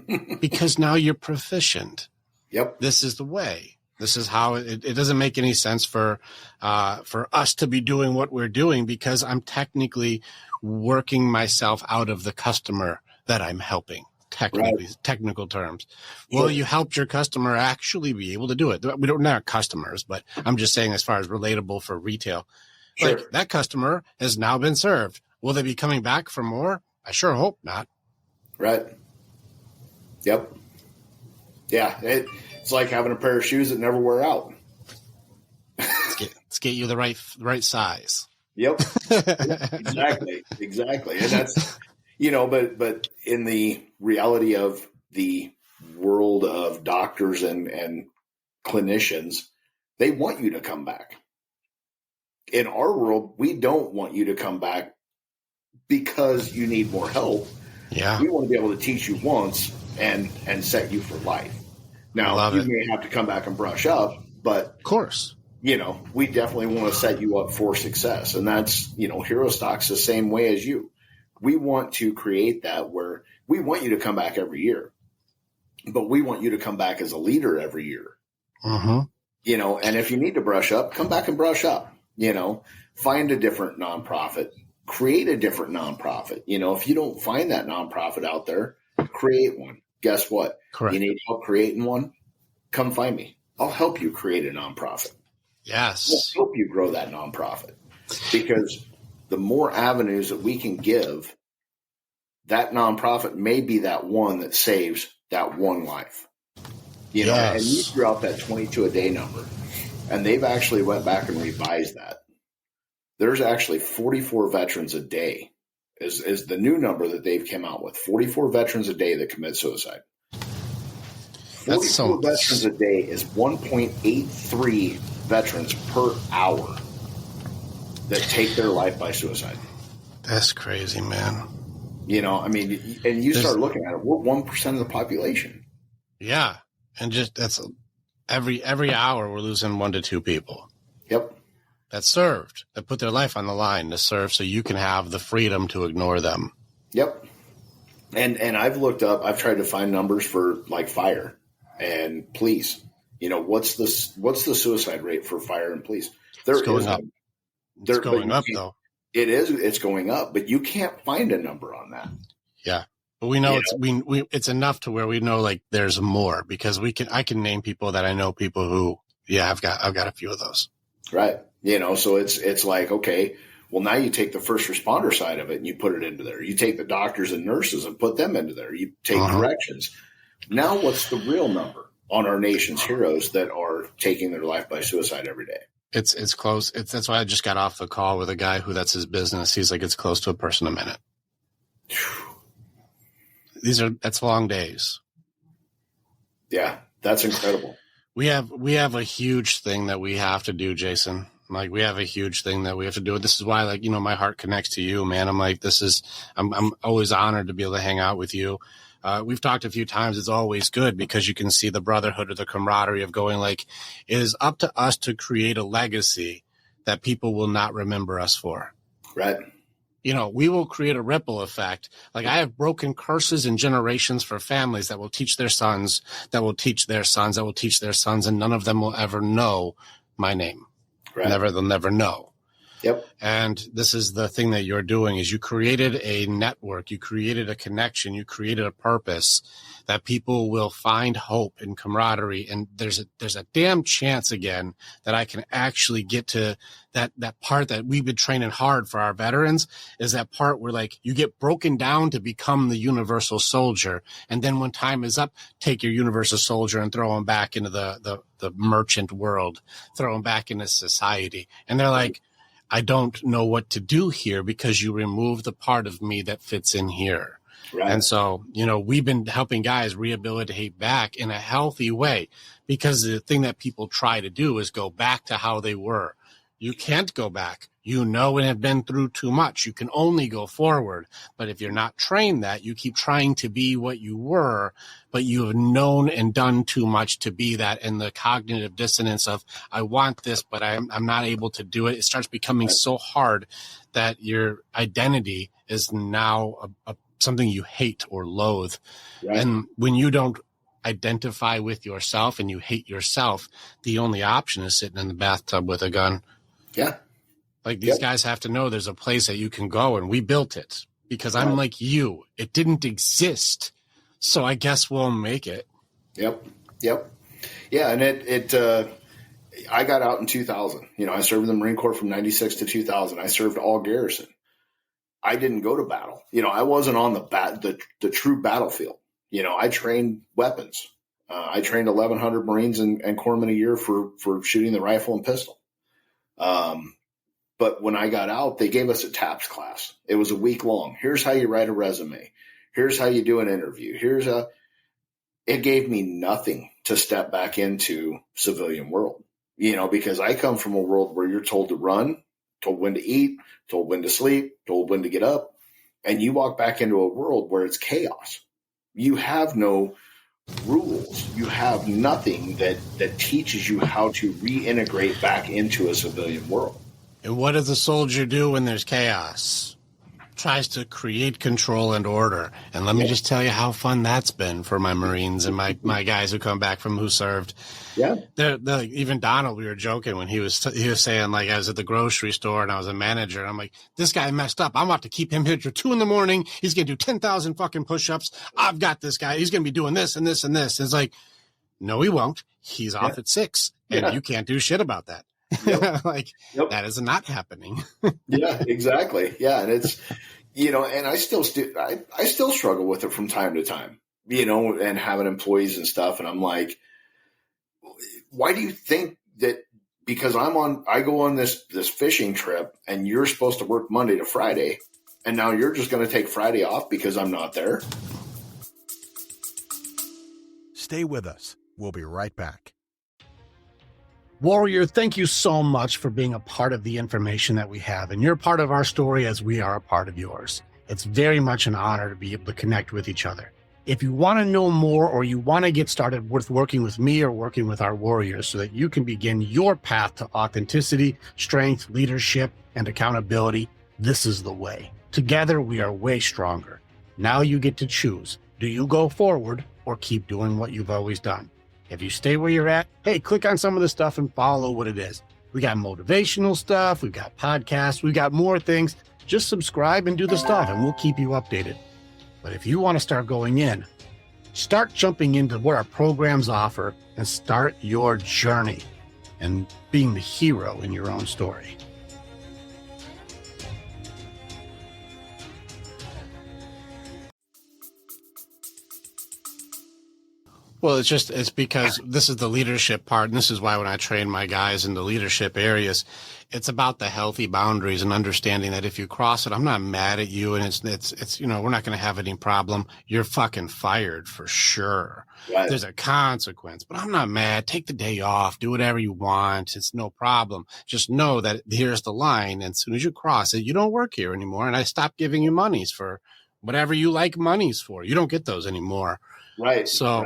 Because now you're proficient. Yep. This is the way. This is how it doesn't make any sense for us to be doing what we're doing because I'm technically working myself out of the customer that I'm helping. Technical terms. Well, you helped your customer actually be able to do it. We don't have customers, but I'm just saying as far as relatable for retail. Sure. Like that customer has now been served. Will they be coming back for more? I sure hope not. Right. Yep. Yeah. It's like having a pair of shoes that never wear out. Let's get you the right size. Yep. Exactly. And that's, but in the reality of the world of doctors and clinicians, they want you to come back. In our world, we don't want you to come back because you need more help. Yeah. We want to be able to teach you once and set you for life. Now, you may have to come back and brush up, but of course, we definitely want to set you up for success. And that's, HeroStock's the same way as you. We want to create that where we want you to come back every year, but we want you to come back as a leader every year. Mm-hmm. And if you need to brush up, come back and brush up, find a different nonprofit, create a different nonprofit. If you don't find that nonprofit out there, create one. Guess what? Correct. You need help creating one? Come find me. I'll help you create a nonprofit. Yes. I'll help you grow that nonprofit, because the more avenues that we can give, that nonprofit may be that one that saves that one life. Yes. And you threw out that 22 a day number, and they've actually went back and revised that. There's actually 44 veterans a day is the new number that they've come out with. 44 veterans a day that commit suicide. 44 veterans a day is 1.83 veterans per hour that take their life by suicide. That's crazy, man. And you start looking at it, we're 1% of the population. Yeah. And that's every hour we're losing 1 to 2 people. Yep. That served, that put their life on the line to serve so you can have the freedom to ignore them. Yep. And I've tried to find numbers for like fire and police. What's the suicide rate for fire and police? It's going up. It's going up, though. It is. It's going up, but you can't find a number on that. Yeah. But we know it's enough to where we know like there's more, because I can name people that I know, people who, I've got a few of those. Right. So it's like, okay, well, now you take the first responder side of it and you put it into there. You take the doctors and nurses and put them into there. You take corrections. Now what's the real number on our nation's heroes that are taking their life by suicide every day? It's close. That's why I just got off the call with a guy who that's his business. He's like, it's close to a person a minute. That's long days. Yeah, that's incredible. We have a huge thing that we have to do, Jason. Like, we have a huge thing that we have to do. This is why, like, my heart connects to you, man. I'm like, I'm always honored to be able to hang out with you. We've talked a few times. It's always good because you can see the brotherhood or the camaraderie of going, like, it is up to us to create a legacy that people will not remember us for. Right. We will create a ripple effect. Like, I have broken curses in generations for families that will teach their sons, that will teach their sons, that will teach their sons, and none of them will ever know my name. Right. They'll never know. Yep. And this is the thing that you're doing, is you created a network, you created a connection, you created a purpose that people will find hope and camaraderie. And there's a damn chance again that I can actually get to that part that we've been training hard for our veterans, is that part where, like, you get broken down to become the universal soldier. And then when time is up, take your universal soldier and throw them back into the merchant world, throw them back into society. And they're like, I don't know what to do here because you remove the part of me that fits in here. Right. And so, we've been helping guys rehabilitate back in a healthy way, because the thing that people try to do is go back to how they were. You can't go back. And have been through too much. You can only go forward. But if you're not trained that, you keep trying to be what you were, but you have known and done too much to be that. And the cognitive dissonance of, I want this, but I'm not able to do it. It starts becoming so hard that your identity is now something you hate or loathe. Right. And when you don't identify with yourself and you hate yourself, the only option is sitting in the bathtub with a gun. Yeah. Like, these guys have to know there's a place that you can go, and we built it because I'm like you. It didn't exist. So I guess we'll make it. Yep. Yeah. And I got out in 2000. I served in the Marine Corps from 96 to 2000. I served all garrison. I didn't go to battle. I wasn't on the true battlefield. I trained weapons. I trained 1,100 Marines and corpsmen a year for shooting the rifle and pistol. But when I got out, they gave us a TAPS class. It was a week long. Here's how you write a resume. Here's how you do an interview. It gave me nothing to step back into civilian world, because I come from a world where you're told to run, told when to eat, told when to sleep, told when to get up. And you walk back into a world where it's chaos. You have no rules. You have nothing that teaches you how to reintegrate back into a civilian world. And what does a soldier do when there's chaos? Tries to create control and order. And let me just tell you how fun that's been for my Marines and my guys who come back from who served. Yeah. They're, even Donald, we were joking when he was saying, like, I was at the grocery store and I was a manager. And I'm like, this guy messed up. I'm about to keep him here till 2 a.m. He's going to do 10,000 fucking push-ups. I've got this guy. He's going to be doing this and this and this. It's like, no, he won't. He's off at 6 and you can't do shit about that. Yep. That is not happening. Yeah, exactly. Yeah. And it's, and I still struggle with it from time to time, and having employees and stuff. And I'm like, why do you think that because I go on this fishing trip and you're supposed to work Monday to Friday and now you're just going to take Friday off because I'm not there? Stay with us. We'll be right back. Warrior, thank you so much for being a part of the information that we have. And you're part of our story as we are a part of yours. It's very much an honor to be able to connect with each other. If you want to know more or you want to get started with working with me or working with our warriors so that you can begin your path to authenticity, strength, leadership, and accountability, this is the way. Together, we are way stronger. Now you get to choose. Do you go forward or keep doing what you've always done? If you stay where you're at, hey, click on some of the stuff and follow what it is. We got motivational stuff. We've got podcasts. We've got more things. Just subscribe and do the stuff and we'll keep you updated. But if you want to start going in, start jumping into what our programs offer and start your journey and being the hero in your own story. Well, it's because this is the leadership part. And this is why when I train my guys in the leadership areas, it's about the healthy boundaries and understanding that if you cross it, I'm not mad at you. And it's we're not going to have any problem. You're fucking fired for sure. Right. There's a consequence, but I'm not mad. Take the day off. Do whatever you want. It's no problem. Just know that here's the line. And as soon as you cross it, you don't work here anymore. And I stop giving you monies for whatever you like monies for. You don't get those anymore. Right. So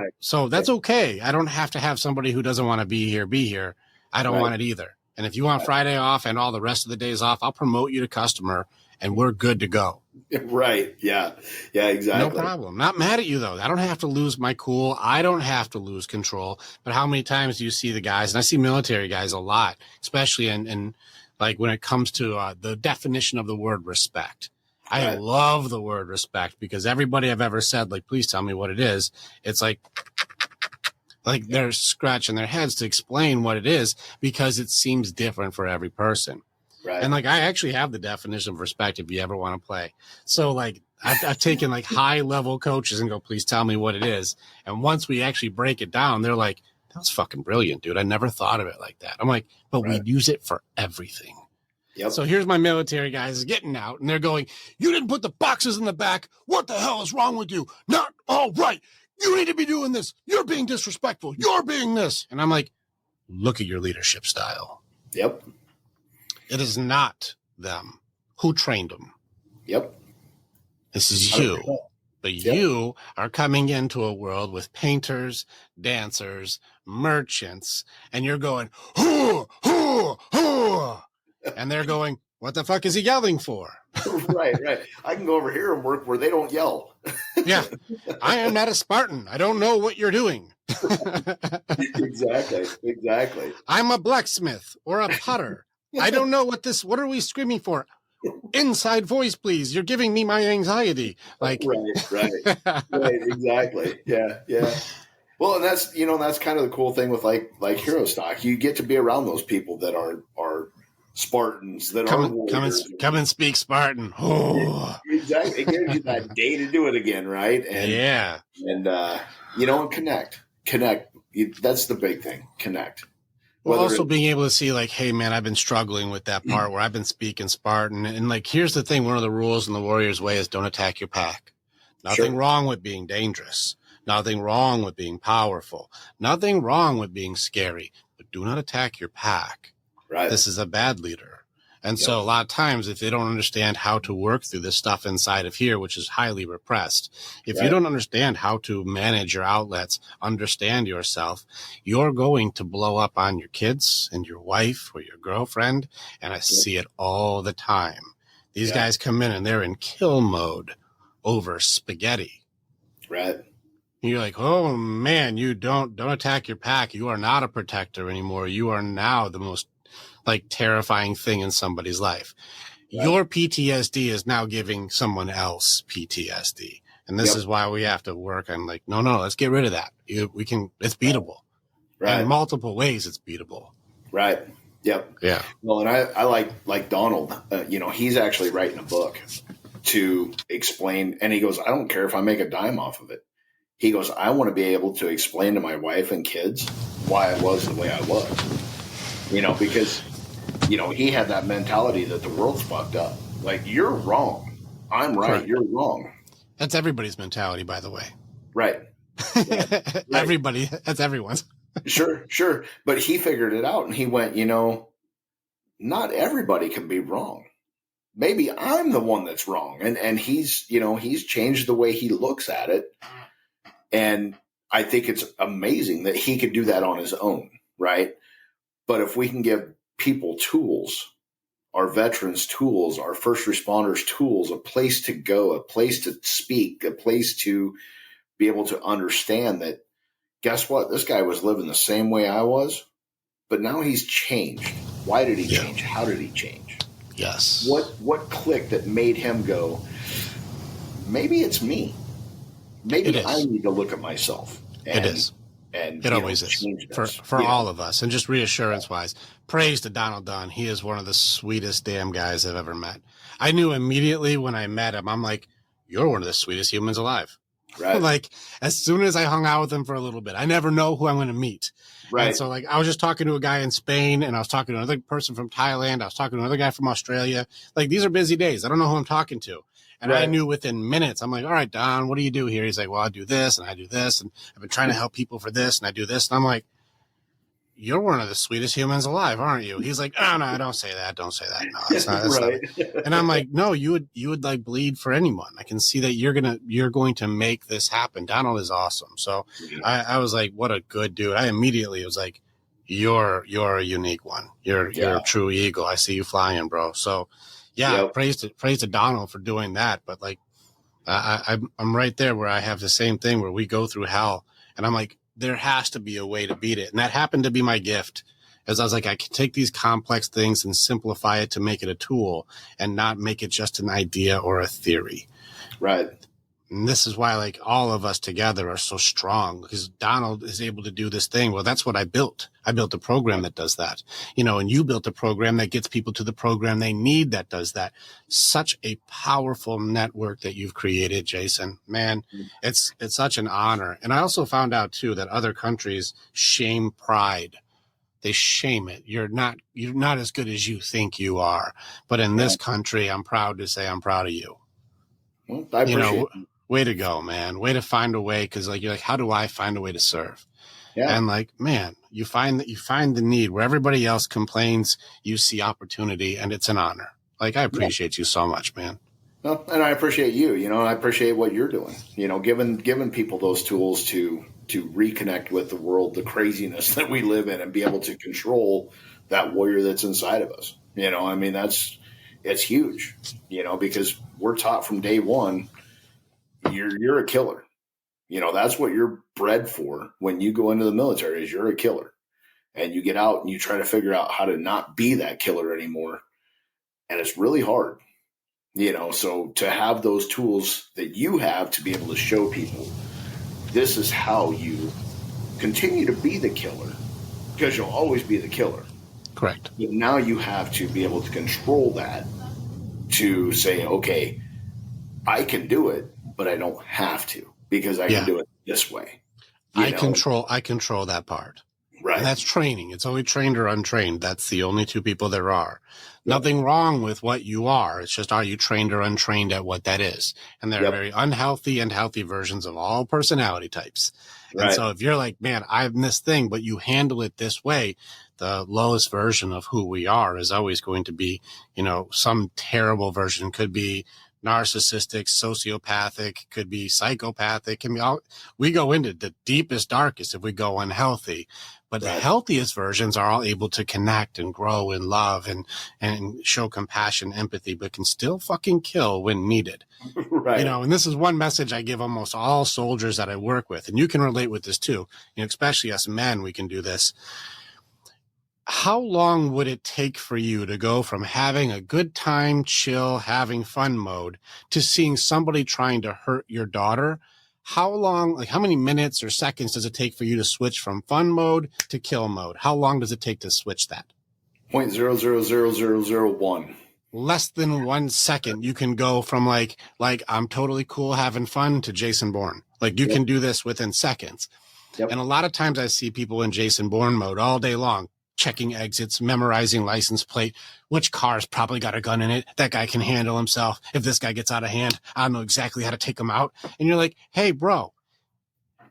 that's okay. I don't have to have somebody who doesn't want to be here. I don't want it either. And if you want Friday off and all the rest of the days off, I'll promote you to customer and we're good to go. Right. Yeah. Yeah, exactly. No problem. Not mad at you though. I don't have to lose my cool. I don't have to lose control. But how many times do you see the guys, and I see military guys a lot, especially in like when it comes to the definition of the word respect. I love the word respect because everybody I've ever said, like, please tell me what it is. It's like they're scratching their heads to explain what it is because it seems different for every person. Right. And like, I actually have the definition of respect if you ever want to play. So like, I've taken like high level coaches and go, please tell me what it is. And once we actually break it down, they're like, that was fucking brilliant, dude. I never thought of it like that. I'm like, but we use it for everything. Yep. So here's my military guys getting out and they're going, you didn't put the boxes in the back. What the hell is wrong with you? Not all right. You need to be doing this. You're being disrespectful. You're being this. And I'm like, look at your leadership style. Yep. It is not them. Who trained them? Yep. This is you. But you are coming into a world with painters, dancers, merchants, and you're going, hoo, hoo, hoo. And they're going, what the fuck is he yelling for? Right. I can go over here and work where they don't yell. Yeah. I am not a Spartan. I don't know what you're doing. Exactly. I'm a blacksmith or a potter. I don't know what are we screaming for? Inside voice, please. You're giving me my anxiety. Like, right. Exactly. Yeah. Well, and that's kind of the cool thing with like HEROSTOCK. You get to be around those people that are Spartans that come and speak Spartan. Oh. Exactly. It gives you that day to do it again, right? And and connect. That's the big thing. Connect. Well, also being able to see like, hey man, I've been struggling with that part where I've been speaking Spartan, and like, here's the thing: one of the rules in the Warrior's Way is don't attack your pack. Nothing wrong with being dangerous. Nothing wrong with being powerful. Nothing wrong with being scary, but do not attack your pack. Right. This is a bad leader. And so a lot of times, if they don't understand how to work through this stuff inside of here, which is highly repressed, if you don't understand how to manage your outlets, understand yourself, you're going to blow up on your kids and your wife or your girlfriend. And I see it all the time. These guys come in and they're in kill mode over spaghetti. Right. And you're like, oh man, you don't attack your pack. You are not a protector anymore. You are now the most like terrifying thing in somebody's life. Right. Your PTSD is now giving someone else PTSD. And this is why we have to work on like, no, let's get rid of that. It's beatable. Right. In multiple ways, it's beatable. Right. Yep. Yeah. Well, and I like Donald, he's actually writing a book to explain, and he goes, I don't care if I make a dime off of it. He goes, I want to be able to explain to my wife and kids why I was the way I was, because he had that mentality that the world's fucked up. Like, you're wrong. I'm right. Correct. You're wrong. That's everybody's mentality, by the way. Right. Yeah. Right. Everybody. That's everyone's. Sure. But he figured it out and he went, not everybody can be wrong. Maybe I'm the one that's wrong. And he's changed the way he looks at it. And I think it's amazing that he could do that on his own. Right. But if we can give people tools, our veterans tools, our first responders tools, a place to go, a place to speak, a place to be able to understand that, guess what? This guy was living the same way I was, but now he's changed. Why did he change? How did he change? Yes. What clicked that made him go, maybe it's me. Maybe I need to look at myself. It is. And it always is for all of us. And just reassurance wise, praise to Donald Dunn. He is one of the sweetest damn guys I've ever met. I knew immediately when I met him, I'm like, you're one of the sweetest humans alive. Right. Like, as soon as I hung out with him for a little bit, I never know who I'm going to meet. Right. And so, like, I was just talking to a guy in Spain, and I was talking to another person from Thailand. I was talking to another guy from Australia. Like, these are busy days. I don't know who I'm talking to. And I knew within minutes, I'm like, all right, Don, what do you do here? He's like, well, I do this, and I do this, and I've been trying to help people for this, and I do this. And I'm like, you're one of the sweetest humans alive, aren't you? He's like, oh, no, don't say that. Don't say that. No, that's not. That's not. And I'm like, no, you would like bleed for anyone. I can see that you're going to make this happen. Donald is awesome. So I was like, what a good dude. I immediately was like, you're a unique one. You're a true eagle. I see you flying, bro. So praise to Donald for doing that. But like, I'm right there where I have the same thing where we go through hell, and I'm like, there has to be a way to beat it. And that happened to be my gift, as I was like, I can take these complex things and simplify it to make it a tool and not make it just an idea or a theory. Right. And this is why, like, all of us together are so strong, because Donald is able to do this thing. Well, that's what I built. I built a program that does that, and you built a program that gets people to the program they need that does that. Such a powerful network that you've created, Jason. Man, it's such an honor. And I also found out too that other countries shame pride. They shame it. You're not as good as you think you are. But in this country, I'm proud to say I'm proud of you. Well, I appreciate it. Way to go, man. Way to find a way. Cause like, you're like, how do I find a way to serve? Yeah. And like, man, you find the need where everybody else complains, you see opportunity, and it's an honor. Like, I appreciate you so much, man. Well, and I appreciate you, and I appreciate what you're doing, giving people those tools to reconnect with the world, the craziness that we live in, and be able to control that warrior that's inside of us. I mean, it's huge, because we're taught from day one, you're a killer. That's what you're bred for when you go into the military, is you're a killer. And you get out and you try to figure out how to not be that killer anymore. And it's really hard, so to have those tools that you have to be able to show people, this is how you continue to be the killer, because you'll always be the killer. Correct. But now you have to be able to control that, to say, okay, I can do it, but I don't have to, because I can do it this way. I control that part. Right. And that's training. It's only trained or untrained. That's the only two people there are. Yep. Nothing wrong with what you are. It's just, are you trained or untrained at what that is? And there are very unhealthy and healthy versions of all personality types. Right. And so if you're like, man, I'm this thing, but you handle it this way, the lowest version of who we are is always going to be, some terrible version. Could be narcissistic, sociopathic, could be psychopathic. We go into the deepest, darkest if we go unhealthy. But the healthiest versions are all able to connect and grow and love and show compassion, empathy, but can still fucking kill when needed. Right. And this is one message I give almost all soldiers that I work with. And you can relate with this too. Especially us men, we can do this. How long would it take for you to go from having a good time, chill, having fun mode to seeing somebody trying to hurt your daughter? How long, how many minutes or seconds does it take for you to switch from fun mode to kill mode? How long does it take to switch that? 0.000001. Less than 1 second, you can go from like I'm totally cool having fun to Jason Bourne. You can do this within seconds. Yep. And a lot of times I see people in Jason Bourne mode all day long, checking exits, memorizing license plate, which car's probably got a gun in it. That guy can handle himself. If this guy gets out of hand, I know exactly how to take him out. And you're like, hey, bro,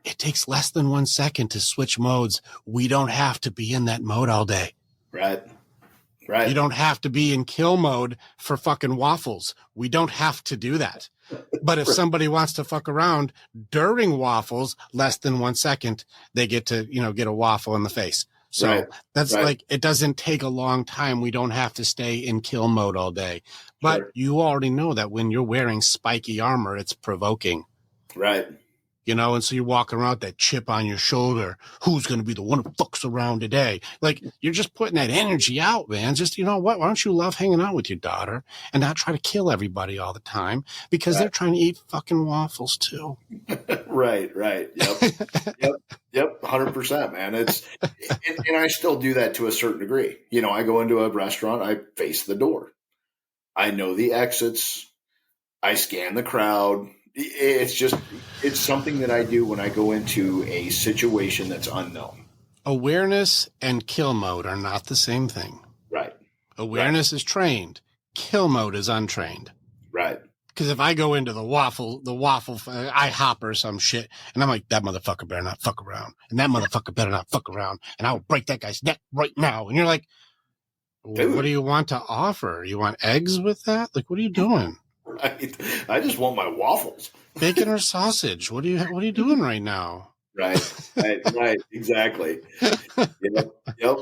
it takes less than 1 second to switch modes. We don't have to be in that mode all day. Right. You don't have to be in kill mode for fucking waffles. We don't have to do that. But if somebody wants to fuck around during waffles, less than 1 second, they get to, get a waffle in the face. So that's it doesn't take a long time. We don't have to stay in kill mode all day. But you already know that when you're wearing spiky armor, it's provoking. Right. And so you're walking around with that chip on your shoulder. Who's going to be the one who fucks around today? You're just putting that energy out, man. Just, what? Why don't you love hanging out with your daughter and not try to kill everybody all the time because they're trying to eat fucking waffles too. Right. Yep. 100%, man. And I still do that to a certain degree. I go into a restaurant, I face the door. I know the exits. I scan the crowd. It's something that I do when I go into a situation that's unknown. Awareness and kill mode are not the same thing. Right. Awareness is trained. Kill mode is untrained. Right. Because if I go into the waffle IHOP or some shit, and I'm like, that motherfucker better not fuck around, and that motherfucker better not fuck around, and I will break that guy's neck right now. And you're like, what do you want to offer? You want eggs with that? What are you doing? I just want my waffles. Bacon or sausage? What are you doing right now? Right. Exactly. Yep.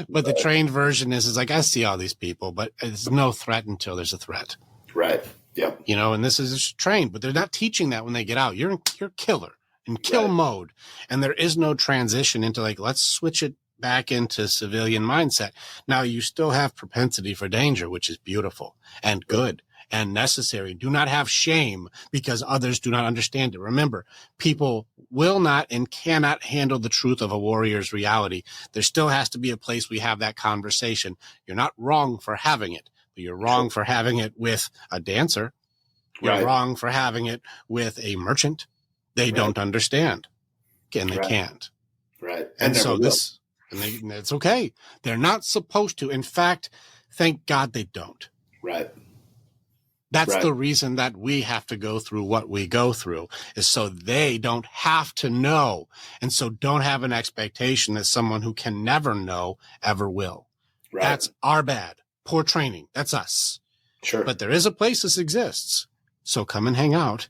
But the trained version is I see all these people, but it's no threat until there's a threat. Right. Yep. And this is trained, but they're not teaching that when they get out. You're killer in kill mode, and there is no transition into let's switch it back into civilian mindset. Now you still have propensity for danger, which is beautiful and good and necessary. Do not have shame because others do not understand it. Remember, people will not and cannot handle the truth of a warrior's reality. There still has to be a place we have that conversation. You're not wrong for having it, but you're wrong for having it with a dancer. You're wrong for having it with a merchant. They don't understand. And they can't. Right. And so it's okay. They're not supposed to. In fact, thank God they don't. Right. That's the reason that we have to go through what we go through, is so they don't have to know. And so don't have an expectation that someone who can never know ever will. Right. That's our bad. Poor training. That's us. Sure. But there is a place this exists. So come and hang out.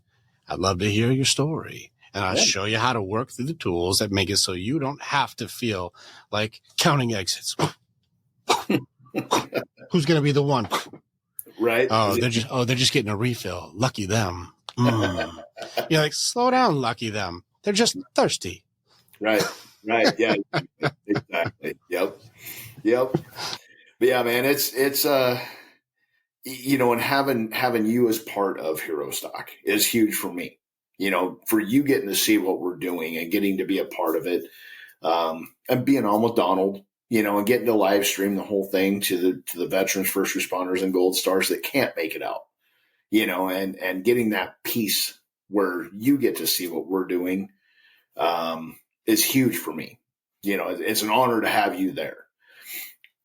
I'd love to hear your story. And I'll show you how to work through the tools that make it so you don't have to feel like counting exits. Who's going to be the one? Right. They're just getting a refill. Lucky them. You're slow down, lucky them. They're just thirsty. Right. Yeah, exactly. Yep. But yeah, man, it's and having you as part of HEROSTOCK is huge for me. For you getting to see what we're doing and getting to be a part of it, and being on with Donald, and getting to live stream the whole thing to the veterans, first responders, and gold stars that can't make it out, and getting that piece where you get to see what we're doing, is huge for me, it's an honor to have you there.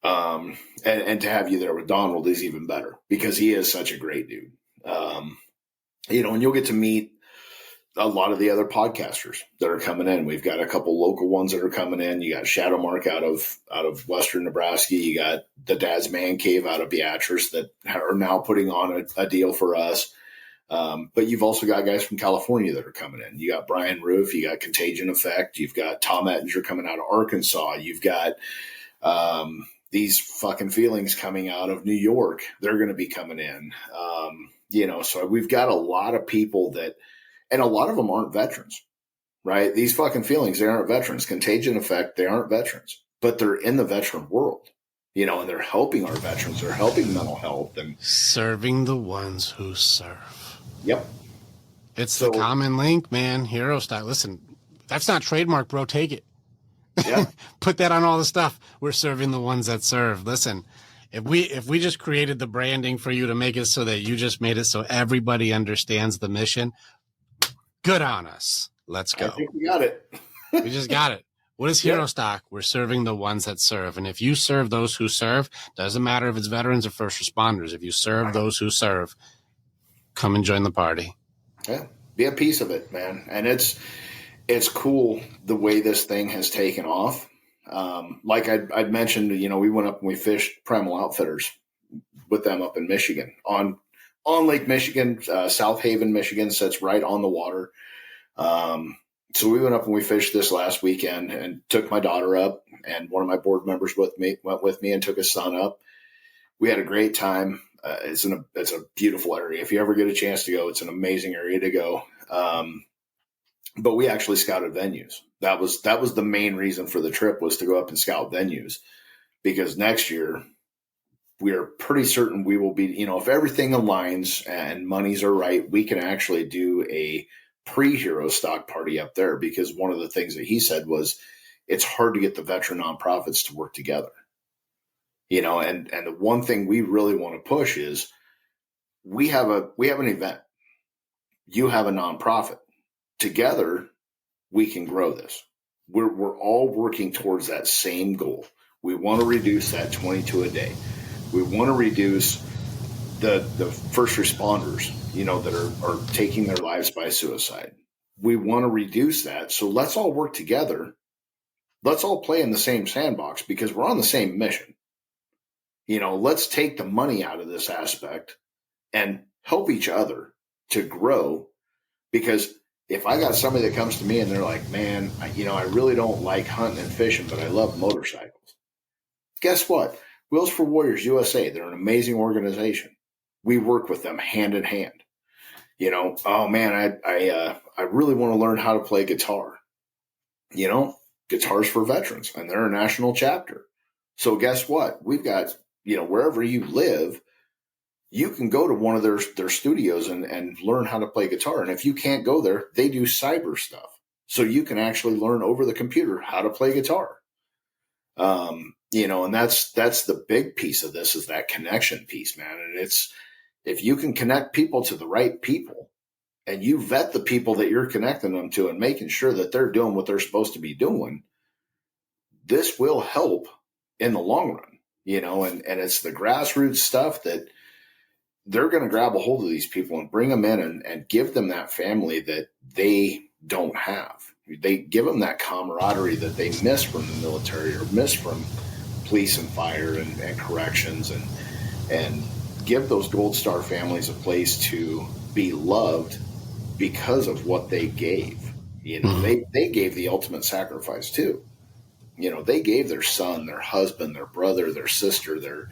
And to have you there with Donald is even better because he is such a great dude. And you'll get to meet a lot of the other podcasters that are coming in. We've got a couple local ones that are coming in. You got Shadow Mark out of Western Nebraska. You got the Dad's Man Cave out of Beatrice that are now putting on a deal for us. But you've also got guys from California that are coming in. You got Brian Roof, you got Contagion Effect, you've got Tom Ettinger coming out of Arkansas. You've got, these fucking feelings coming out of New York. They're going to be coming in. So we've got a lot of people and a lot of them aren't veterans, right? These fucking feelings, they aren't veterans. Contagion Effect, they aren't veterans, but they're in the veteran world, and they're helping our veterans. They're helping mental health and serving the ones who serve. Yep. It's the common link, man. HEROSTOCK. Listen, that's not trademark, bro. Take it. Yeah. Put that on all the stuff. We're serving the ones that serve. Listen, if we just created the branding for you to make it so that you just made it so everybody understands the mission, good on us. Let's go. I think we got it. We just got it. What is HEROSTOCK? We're serving the ones that serve. And if you serve those who serve, doesn't matter if it's veterans or first responders. If you serve those who serve, come and join the party. Yeah. Be a piece of it, man. And it's cool the way this thing has taken off. Like I'd mentioned, we went up and we fished Primal Outfitters with them up in Michigan on Lake Michigan. South Haven, Michigan sits right on the water. So we went up and we fished this last weekend and took my daughter up, and one of my board members went with me and took his son up. We had a great time. It's a beautiful area. If you ever get a chance to go, it's an amazing area to go. But we actually scouted venues. That was the main reason for the trip, was to go up and scout venues, because next year we are pretty certain we will be, if everything aligns and monies are right, we can actually do a pre-HEROSTOCK party up there, because one of the things that he said was it's hard to get the veteran nonprofits to work together. And the one thing we really want to push is we have an event. You have a nonprofit. Together, we can grow this. We're all working towards that same goal. We want to reduce that 22 a day. We want to reduce the first responders, that are taking their lives by suicide. We want to reduce that. So let's all work together. Let's all play in the same sandbox, because we're on the same mission. Let's take the money out of this aspect and help each other to grow. Because if I got somebody that comes to me and they're like, man, I really don't like hunting and fishing, but I love motorcycles. Guess what? Wheels for Warriors USA, they're an amazing organization. We work with them hand in hand. Oh man, I really want to learn how to play guitar. Guitars for Veterans, and they're a national chapter. So guess what? We've got, wherever you live, you can go to one of their studios and learn how to play guitar. And if you can't go there, they do cyber stuff. So you can actually learn over the computer how to play guitar. And that's the big piece of this, is that connection piece, man. And it's, if you can connect people to the right people, and you vet the people that you're connecting them to and making sure that they're doing what they're supposed to be doing, this will help in the long run, and it's the grassroots stuff that they're going to grab a hold of these people and bring them in and give them that family that they don't have. They give them that camaraderie that they miss from the military or miss from police and fire and corrections, and give those Gold Star families a place to be loved because of what they gave. They gave the ultimate sacrifice too. They gave their son, their husband, their brother, their sister, their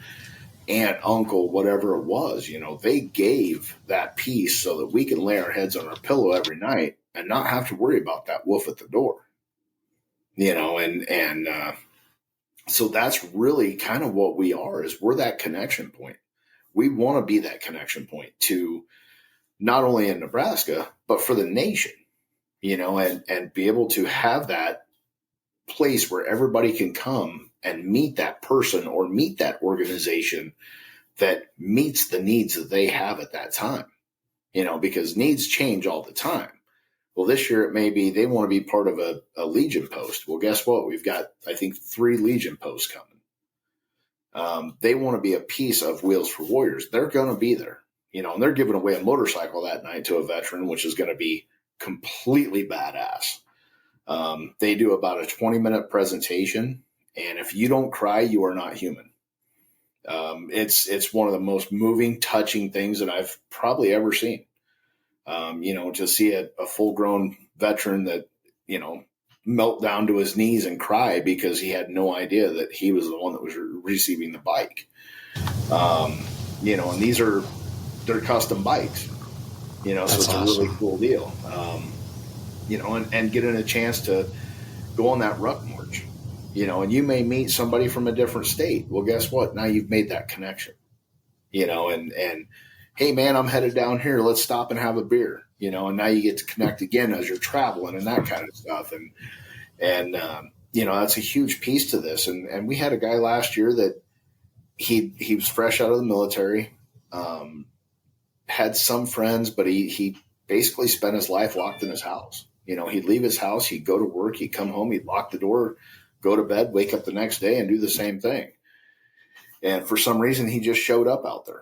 aunt, uncle, whatever it was. They gave that piece so that we can lay our heads on our pillow every night and not have to worry about that wolf at the door. So that's really kind of what we are, is we're that connection point. We want to be that connection point to not only in Nebraska, but for the nation, and be able to have that place where everybody can come and meet that person or meet that organization that meets the needs that they have at that time, because needs change all the time. Well, this year it may be they want to be part of a Legion post. Well, guess what? We've got, I think, 3 Legion posts coming. They want to be a piece of Wheels for Warriors. They're going to be there, and they're giving away a motorcycle that night to a veteran, which is going to be completely badass. They do about a 20-minute presentation, and if you don't cry, you are not human. It's one of the most moving, touching things that I've probably ever seen. To see a full-grown veteran that, melt down to his knees and cry because he had no idea that he was the one that was receiving the bike. And they're custom bikes, so it's awesome. A really cool deal. And getting a chance to go on that ruck march, and you may meet somebody from a different state. Well, guess what? Now you've made that connection, and hey man, I'm headed down here. Let's stop and have a beer, and now you get to connect again as you're traveling and that kind of stuff. And that's a huge piece to this. And we had a guy last year that he was fresh out of the military, had some friends, but he basically spent his life locked in his house. He'd leave his house, he'd go to work, he'd come home, he'd lock the door, go to bed, wake up the next day and do the same thing. And for some reason, he just showed up out there.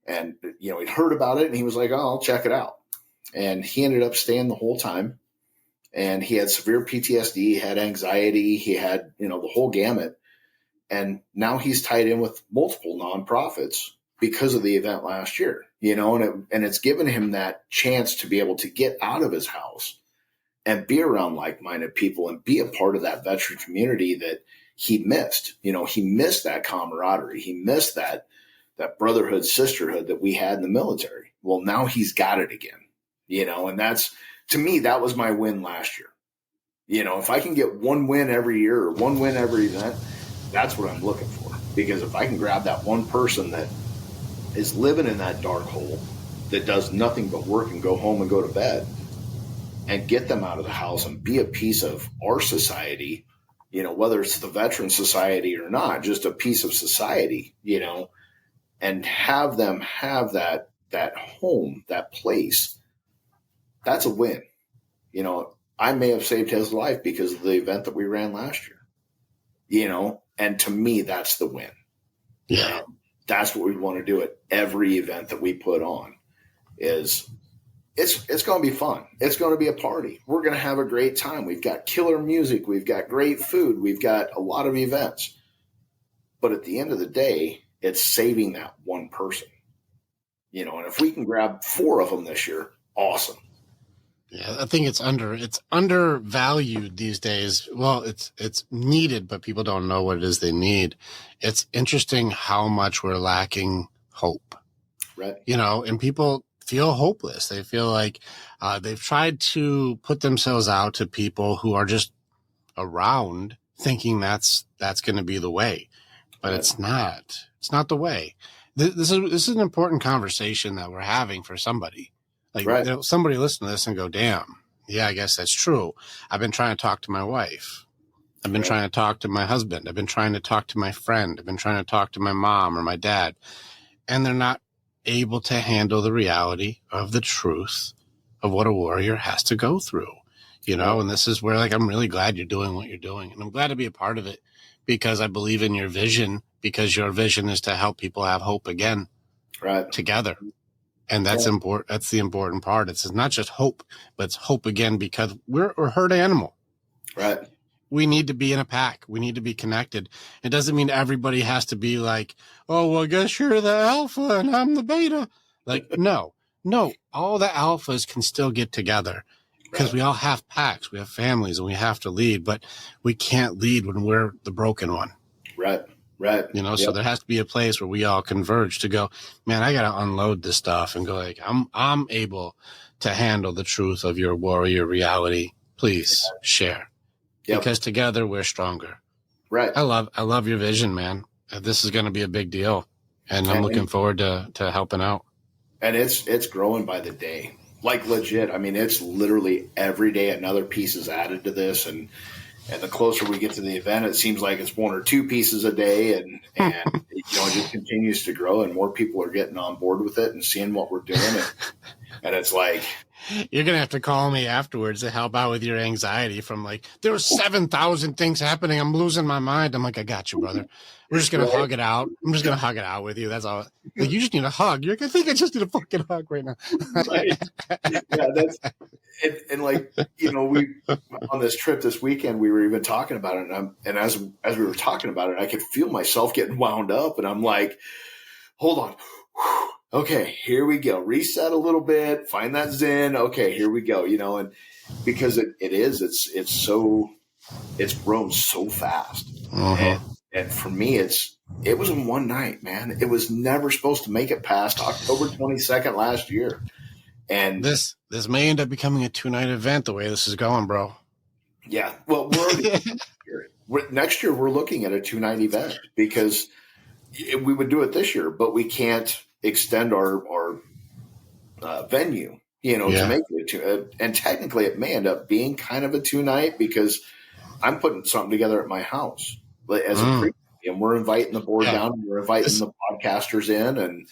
And, he'd heard about it and he was like, oh, I'll check it out. And he ended up staying the whole time. And he had severe PTSD, he had anxiety, he had, the whole gamut. And now he's tied in with multiple nonprofits because of the event last year, and it's given him that chance to be able to get out of his house and be around like-minded people and be a part of that veteran community that he missed. He missed that camaraderie. He missed that brotherhood, sisterhood that we had in the military. Well, now he's got it again, and that's, to me, that was my win last year. If I can get one win every year or one win every event, that's what I'm looking for. Because if I can grab that one person that is living in that dark hole, that does nothing but work and go home and go to bed, and get them out of the house and be a piece of our society, whether it's the veteran society or not, just a piece of society, and have them have that home, that place, that's a win. I may have saved his life because of the event that we ran last year, and to me, that's the win. Yeah. And that's what we want to do at every event that we put on is it's going to be fun. It's going to be a party. We're going to have a great time. We've got killer music. We've got great food. We've got a lot of events, but at the end of the day, it's saving that one person, and if we can grab 4 of them this year, awesome. Yeah, I think it's undervalued these days. Well, it's needed, but people don't know what it is they need. It's interesting how much we're lacking hope. Right. And people feel hopeless. They feel like they've tried to put themselves out to people who are just around thinking that's going to be the way, but it's not. It's not the way. This is an important conversation that we're having for somebody. Like, right. Somebody listen to this and go, damn, yeah, I guess that's true. I've been trying to talk to my wife. I've been trying to talk to my husband. I've been trying to talk to my friend. I've been trying to talk to my mom or my dad. And they're not able to handle the reality of the truth of what a warrior has to go through, and this is where, I'm really glad you're doing what you're doing. And I'm glad to be a part of it because I believe in your vision, because your vision is to help people have hope again, right, together. And that's important. That's the important part. It's not just hope, but it's hope again, because we're a herd animal. Right. We need to be in a pack. We need to be connected. It doesn't mean everybody has to be like, oh, well, I guess you're the alpha and I'm the beta. No, all the alphas can still get together because we all have packs. We have families and we have to lead, but we can't lead when we're the broken one. Right. Right. So there has to be a place where we all converge to go, man, I got to unload this stuff and go I'm able to handle the truth of your warrior reality. Please share. Yep. Because together we're stronger. Right. I love your vision, man. This is going to be a big deal, and I'm looking forward to helping out. And it's growing by the day, legit. I mean, it's literally every day another piece is added to this, and the closer we get to the event, it seems like it's 1 or 2 pieces a day, and it just continues to grow, and more people are getting on board with it and seeing what we're doing, and it's like, You're going to have to call me afterwards to help out with your anxiety from like, there were 7,000 things happening. I'm losing my mind. I'm like, I got you, brother. We're just going to hug it out. I'm just going to hug it out with you. That's all. Like, you just need a hug. You're like, I think I just need a fucking hug right now. Right. Yeah, that's and like, we on this trip this weekend, we were even talking about it, and as we were talking about it, I could feel myself getting wound up, and I'm like, hold on. Okay, here we go. Reset a little bit, find that zen. Okay, here we go. And because it's grown so fast. And for me, it was in one night, man. It was never supposed to make it past October 22nd last year. And this may end up becoming a 2-night event the way this is going, bro. Yeah. Well, next year we're looking at a 2-night event because we would do it this year, but we can't extend our venue, to make it a 2. And technically it may end up being kind of a 2-night because I'm putting something together at my house as a pre, and we're inviting the board down, and we're inviting the podcasters in, and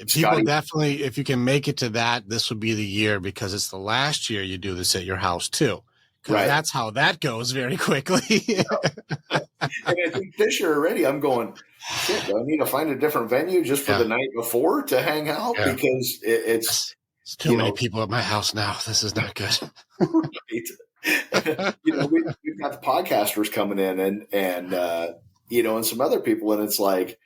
people definitely, if you can make it to that, this would be the year because it's the last year you do this at your house too. Because that's how that goes very quickly. And I think this year already, I'm going, shit, do I need to find a different venue just for the night before to hang out? Yeah. Because it's too many people at my house now. This is not good. Right. We've got the podcasters coming in and some other people. And it's like,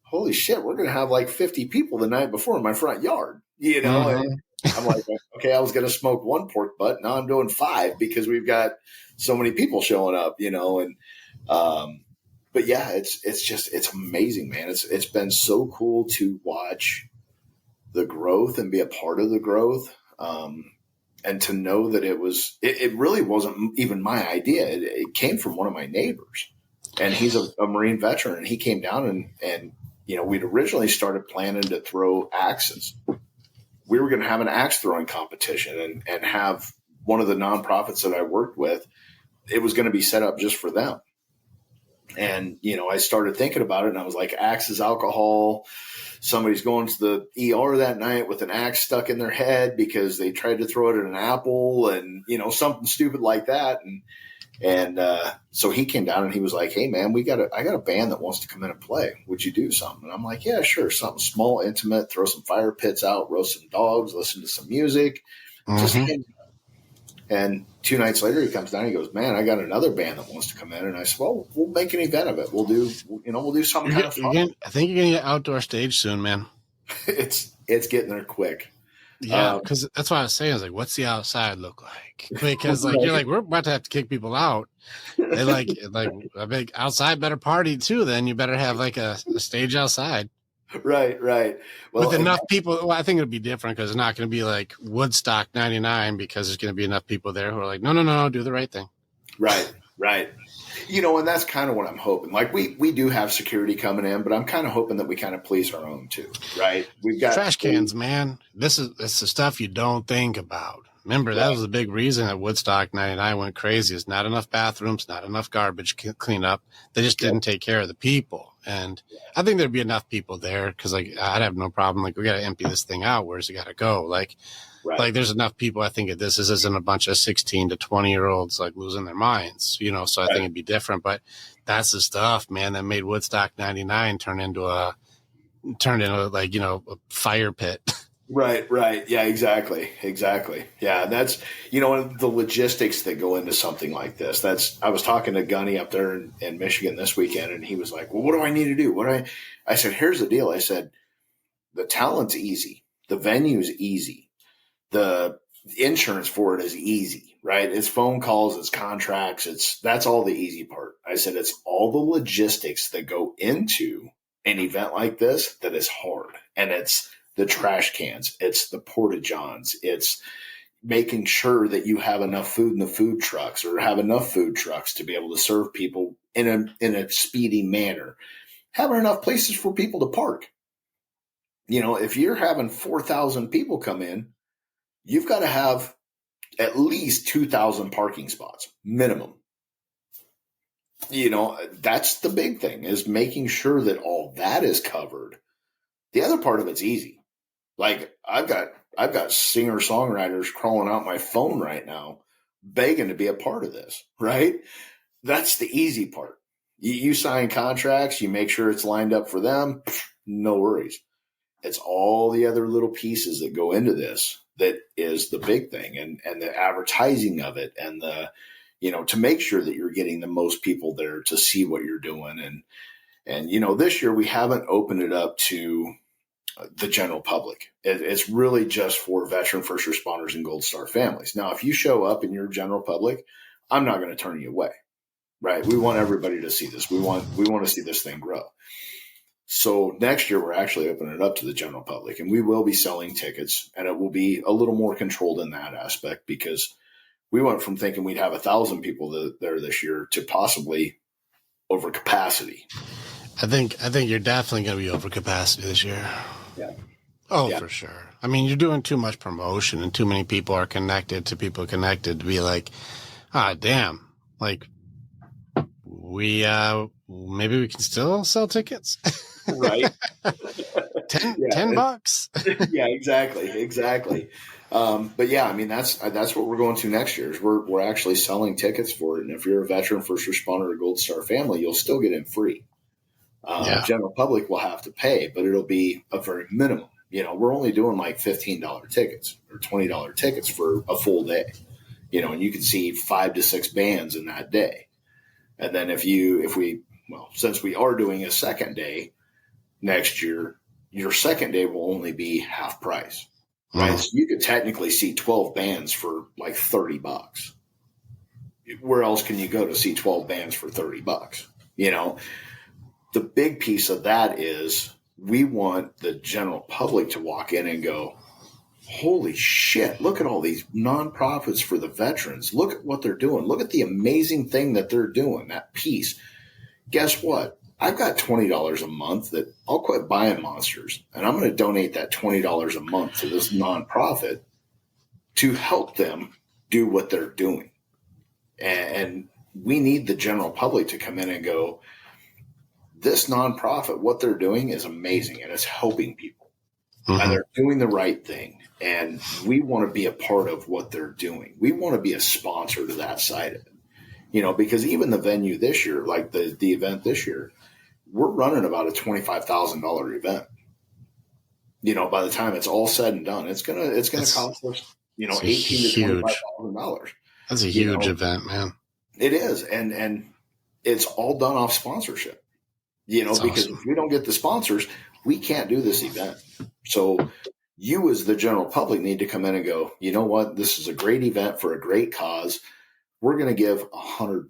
holy shit, we're going to have like 50 people the night before in my front yard, and I'm like, okay, I was going to smoke 1 pork butt. Now I'm doing 5 because we've got so many people showing up, but yeah, it's amazing, man. It's been so cool to watch the growth and be a part of the growth. And to know that it really wasn't even my idea. It came from one of my neighbors, and he's a Marine veteran, and he came down and we'd originally started planning to throw axes. We were going to have an axe throwing competition and have one of the nonprofits that I worked with. It was going to be set up just for them. And, I started thinking about it, and I was like, axes, alcohol. Somebody's going to the ER that night with an axe stuck in their head because they tried to throw it at an apple and, something stupid like that. And so he came down and he was like, hey man, I got a band that wants to come in and play. Would you do something? And I'm like, yeah, sure. Something small, intimate, throw some fire pits out, roast some dogs, listen to some music. Just and 2 nights later, he comes down, he goes, man, I got another band that wants to come in. And I said, well, we'll make an event of it. We'll do something kind of fun. I think you're going to get outdoor stage soon, man. It's getting there quick. Yeah, because that's what I was saying. I was like, what's the outside look like? Because you're like, we're about to have to kick people out. They like a big outside better party too. Then you better have like a stage outside. Right. Well, with enough people, well, I think it'll be different because it's not going to be like Woodstock '99 because there's going to be enough people there who are like, no, do the right thing. Right. And that's kind of what I'm hoping. Like we do have security coming in, but I'm kind of hoping that we kind of police our own too, right? We've got trash cans, man. It's the stuff you don't think about. Remember, that was the big reason that Woodstock '99 went crazy. Is not enough bathrooms, not enough garbage clean up. They just didn't take care of the people. And I think there'd be enough people there because I'd have no problem. Like, we got to empty this thing out. Where's it got to go? Like there's enough people. I think this isn't a bunch of 16 to 20-year-olds like losing their minds, so I think it'd be different. But that's the stuff, man, that made Woodstock '99 turn into a fire pit. Right. Yeah, exactly. Yeah. That's, the logistics that go into something like this. I was talking to Gunny up there in Michigan this weekend, and he was like, well, what do I need to do? I said, here's the deal. I said, the talent's easy. The venue's easy. The insurance for it is easy, right? It's phone calls, it's contracts. That's all the easy part. I said, it's all the logistics that go into an event like this that is hard. And it's the trash cans, it's the porta-johns, it's making sure that you have enough food in the food trucks or have enough food trucks to be able to serve people in a speedy manner, having enough places for people to park. If you're having 4,000 people come in, you've got to have at least 2,000 parking spots minimum. That's the big thing, is making sure that all that is covered. The other part of it's easy. Like, I've got I've got singer-songwriters crawling out my phone right now, begging to be a part of this, right? That's the easy part. You sign contracts, you make sure it's lined up for them, no worries. It's all the other little pieces that go into this that is the big thing, and the advertising of it, and the, to make sure that you're getting the most people there to see what you're doing. And this year we haven't opened it up to the general public. It's really just for veteran first responders and Gold Star families. Now, if you show up in your general public, I'm not going to turn you away, right? We want everybody to see this. We want to see this thing grow. So next year, we're actually opening it up to the general public, and we will be selling tickets, and it will be a little more controlled in that aspect, because we went from thinking we'd have 1,000 people there this year to possibly over capacity. I think you're definitely going to be over capacity this year. Yeah. Oh, yeah. For sure. I mean, you're doing too much promotion, and too many people are connected to people connected to be like, damn, like maybe we can still sell tickets. Right. $10. Yeah, exactly. But yeah, I mean, that's what we're going to next year is we're actually selling tickets for it. And if you're a veteran first responder or Gold Star family, you'll still get in free. General public will have to pay, but it'll be a very minimum. We're only doing like $15 tickets or $20 tickets for a full day, and you can see 5 to 6 bands in that day. And then since we are doing a second day next year, your second day will only be half price, right? So you could technically see 12 bands for like $30. Where else can you go to see 12 bands for $30? The big piece of that is we want the general public to walk in and go, holy shit, look at all these nonprofits for the veterans. Look at what they're doing. Look at the amazing thing that they're doing, that piece. Guess what? I've got $20 a month that I'll quit buying monsters, and I'm going to donate that $20 a month to this nonprofit to help them do what they're doing. And we need the general public to come in and go, this nonprofit, what they're doing is amazing, and it's helping people. And they're doing the right thing. And we want to be a part of what they're doing. We want to be a sponsor to that side of it. Because even the venue this year, like the event this year, we're running about a $25,000 event. By the time it's all said and done, it's gonna cost us, $18,000 to $25,000. That's a huge event, man. It is, and it's all done off sponsorship. Because awesome. If we don't get the sponsors, we can't do this event. So you as the general public need to come in and go, you know what? This is a great event for a great cause. We're going to give $100.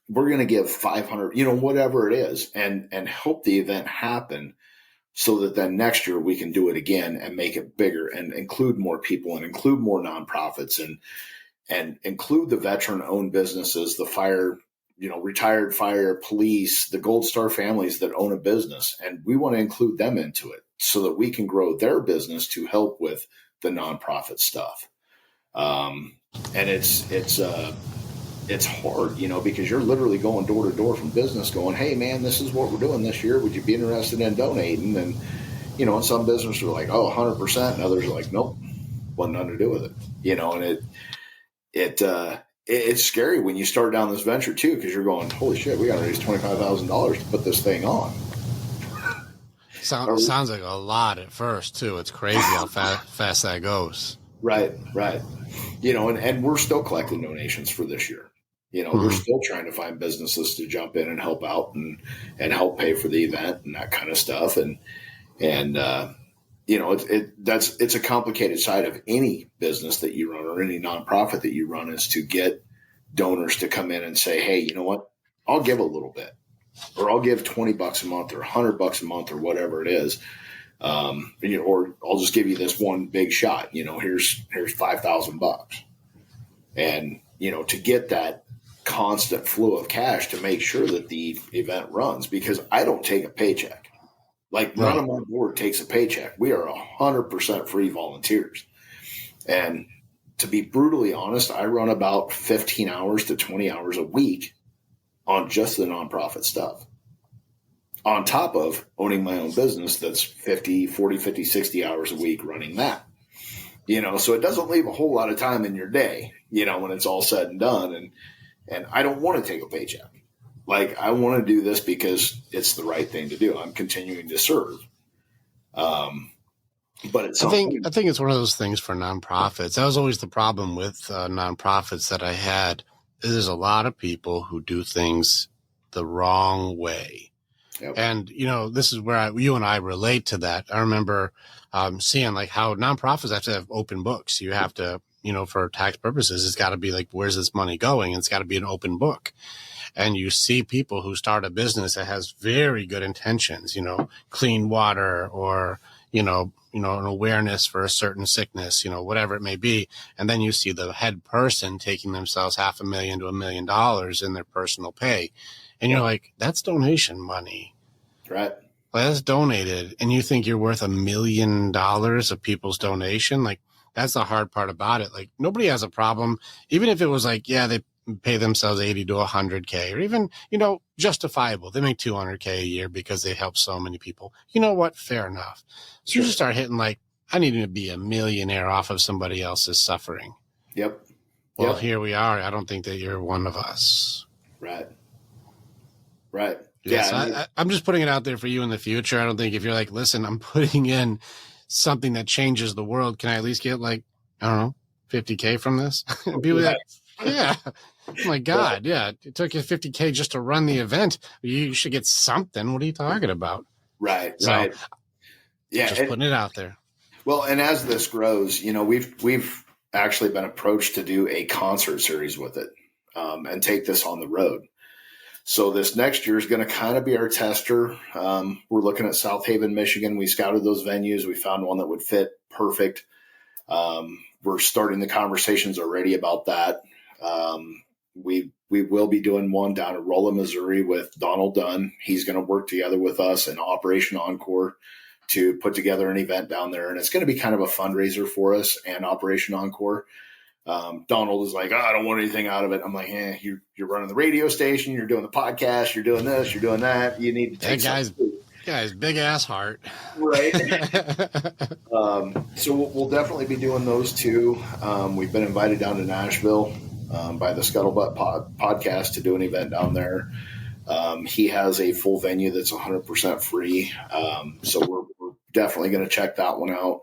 We're going to give 500, whatever it is, and help the event happen so that then next year we can do it again and make it bigger and include more people and include more nonprofits and include the veteran-owned businesses, the fire, retired fire, police, the Gold Star families that own a business. And we want to include them into it so that we can grow their business to help with the nonprofit stuff. And it's hard, because you're literally going door to door from business going, hey man, this is what we're doing this year. Would you be interested in donating? And, and some businesses are like, 100%. And others are like, nope, want nothing to do with it, and it's scary when you start down this venture too, because you're going, holy shit, we got to raise $25,000 to put this thing on. Sounds like a lot at first too. It's crazy how fast that goes. Right. And we're still collecting donations for this year. We're still trying to find businesses to jump in and help out and help pay for the event and that kind of stuff. It's a complicated side of any business that you run or any nonprofit that you run, is to get donors to come in and say, hey, you know what? I'll give a little bit, or I'll give $20 a month or $100 a month or whatever it is. Or I'll just give you this one big shot, here's $5,000. And, to get that constant flow of cash to make sure that the event runs, because I don't take a paycheck. Like none of my board takes a paycheck. We are 100% free volunteers. And to be brutally honest, I run about 15 hours to 20 hours a week on just the nonprofit stuff. on top of owning my own business that's 50, 60 hours a week running that. So it doesn't leave a whole lot of time in your day, when it's all said and done. And I don't want to take a paycheck. Like, I want to do this because it's the right thing to do. I'm continuing to serve. But it's I think it's one of those things for nonprofits. That was always the problem with nonprofits that I had. There's a lot of people who do things the wrong way. Yep. And, this is where you and I relate to that. I remember seeing like how nonprofits have to have open books. You have to, for tax purposes, it's got to be like, where's this money going? It's got to be an open book. And you see people who start a business that has very good intentions, clean water or, an awareness for a certain sickness, whatever it may be. And then you see the head person taking themselves $500,000 to $1 million in their personal pay. And you're like, that's donation money. Right. That's donated. And you think you're worth $1 million of people's donation. Like, that's the hard part about it. Like, nobody has a problem. Even if it was like, yeah, they pay themselves 80 to 100K or even, justifiable. They make 200K a year because they help so many people. You know what? Fair enough. So you just start hitting like, I need to be a millionaire off of somebody else's suffering. Yep. Well, here we are. I don't think that you're one of us. Right. Yes, yeah. I'm just putting it out there for you in the future. I don't think if you're like, listen, I'm putting in something that changes the world. Can I at least get like, I don't know, 50K from this? Be with that. Yeah. Oh my God. Yeah. It took you 50K just to run the event. You should get something. What are you talking about? Right. So, right. Yeah. Just putting it out there. Well, and as this grows, we've actually been approached to do a concert series with it and take this on the road. So this next year is going to kind of be our tester. We're looking at South Haven, Michigan. We scouted those venues. We found one that would fit perfect. We're starting the conversations already about that. We will be doing one down in Rolla, Missouri with Donald Dunn. He's going to work together with us in Operation Encore to put together an event down there. And it's going to be kind of a fundraiser for us and Operation Encore. Donald is like, I don't want anything out of it. I'm like, you're running the radio station. You're doing the podcast. You're doing this. You're doing that. You need to take that guy's big ass heart. Right. So we'll definitely be doing those two. We've been invited down to Nashville by the Scuttlebutt podcast to do an event down there. He has a full venue that's 100% free. So we're definitely going to check that one out.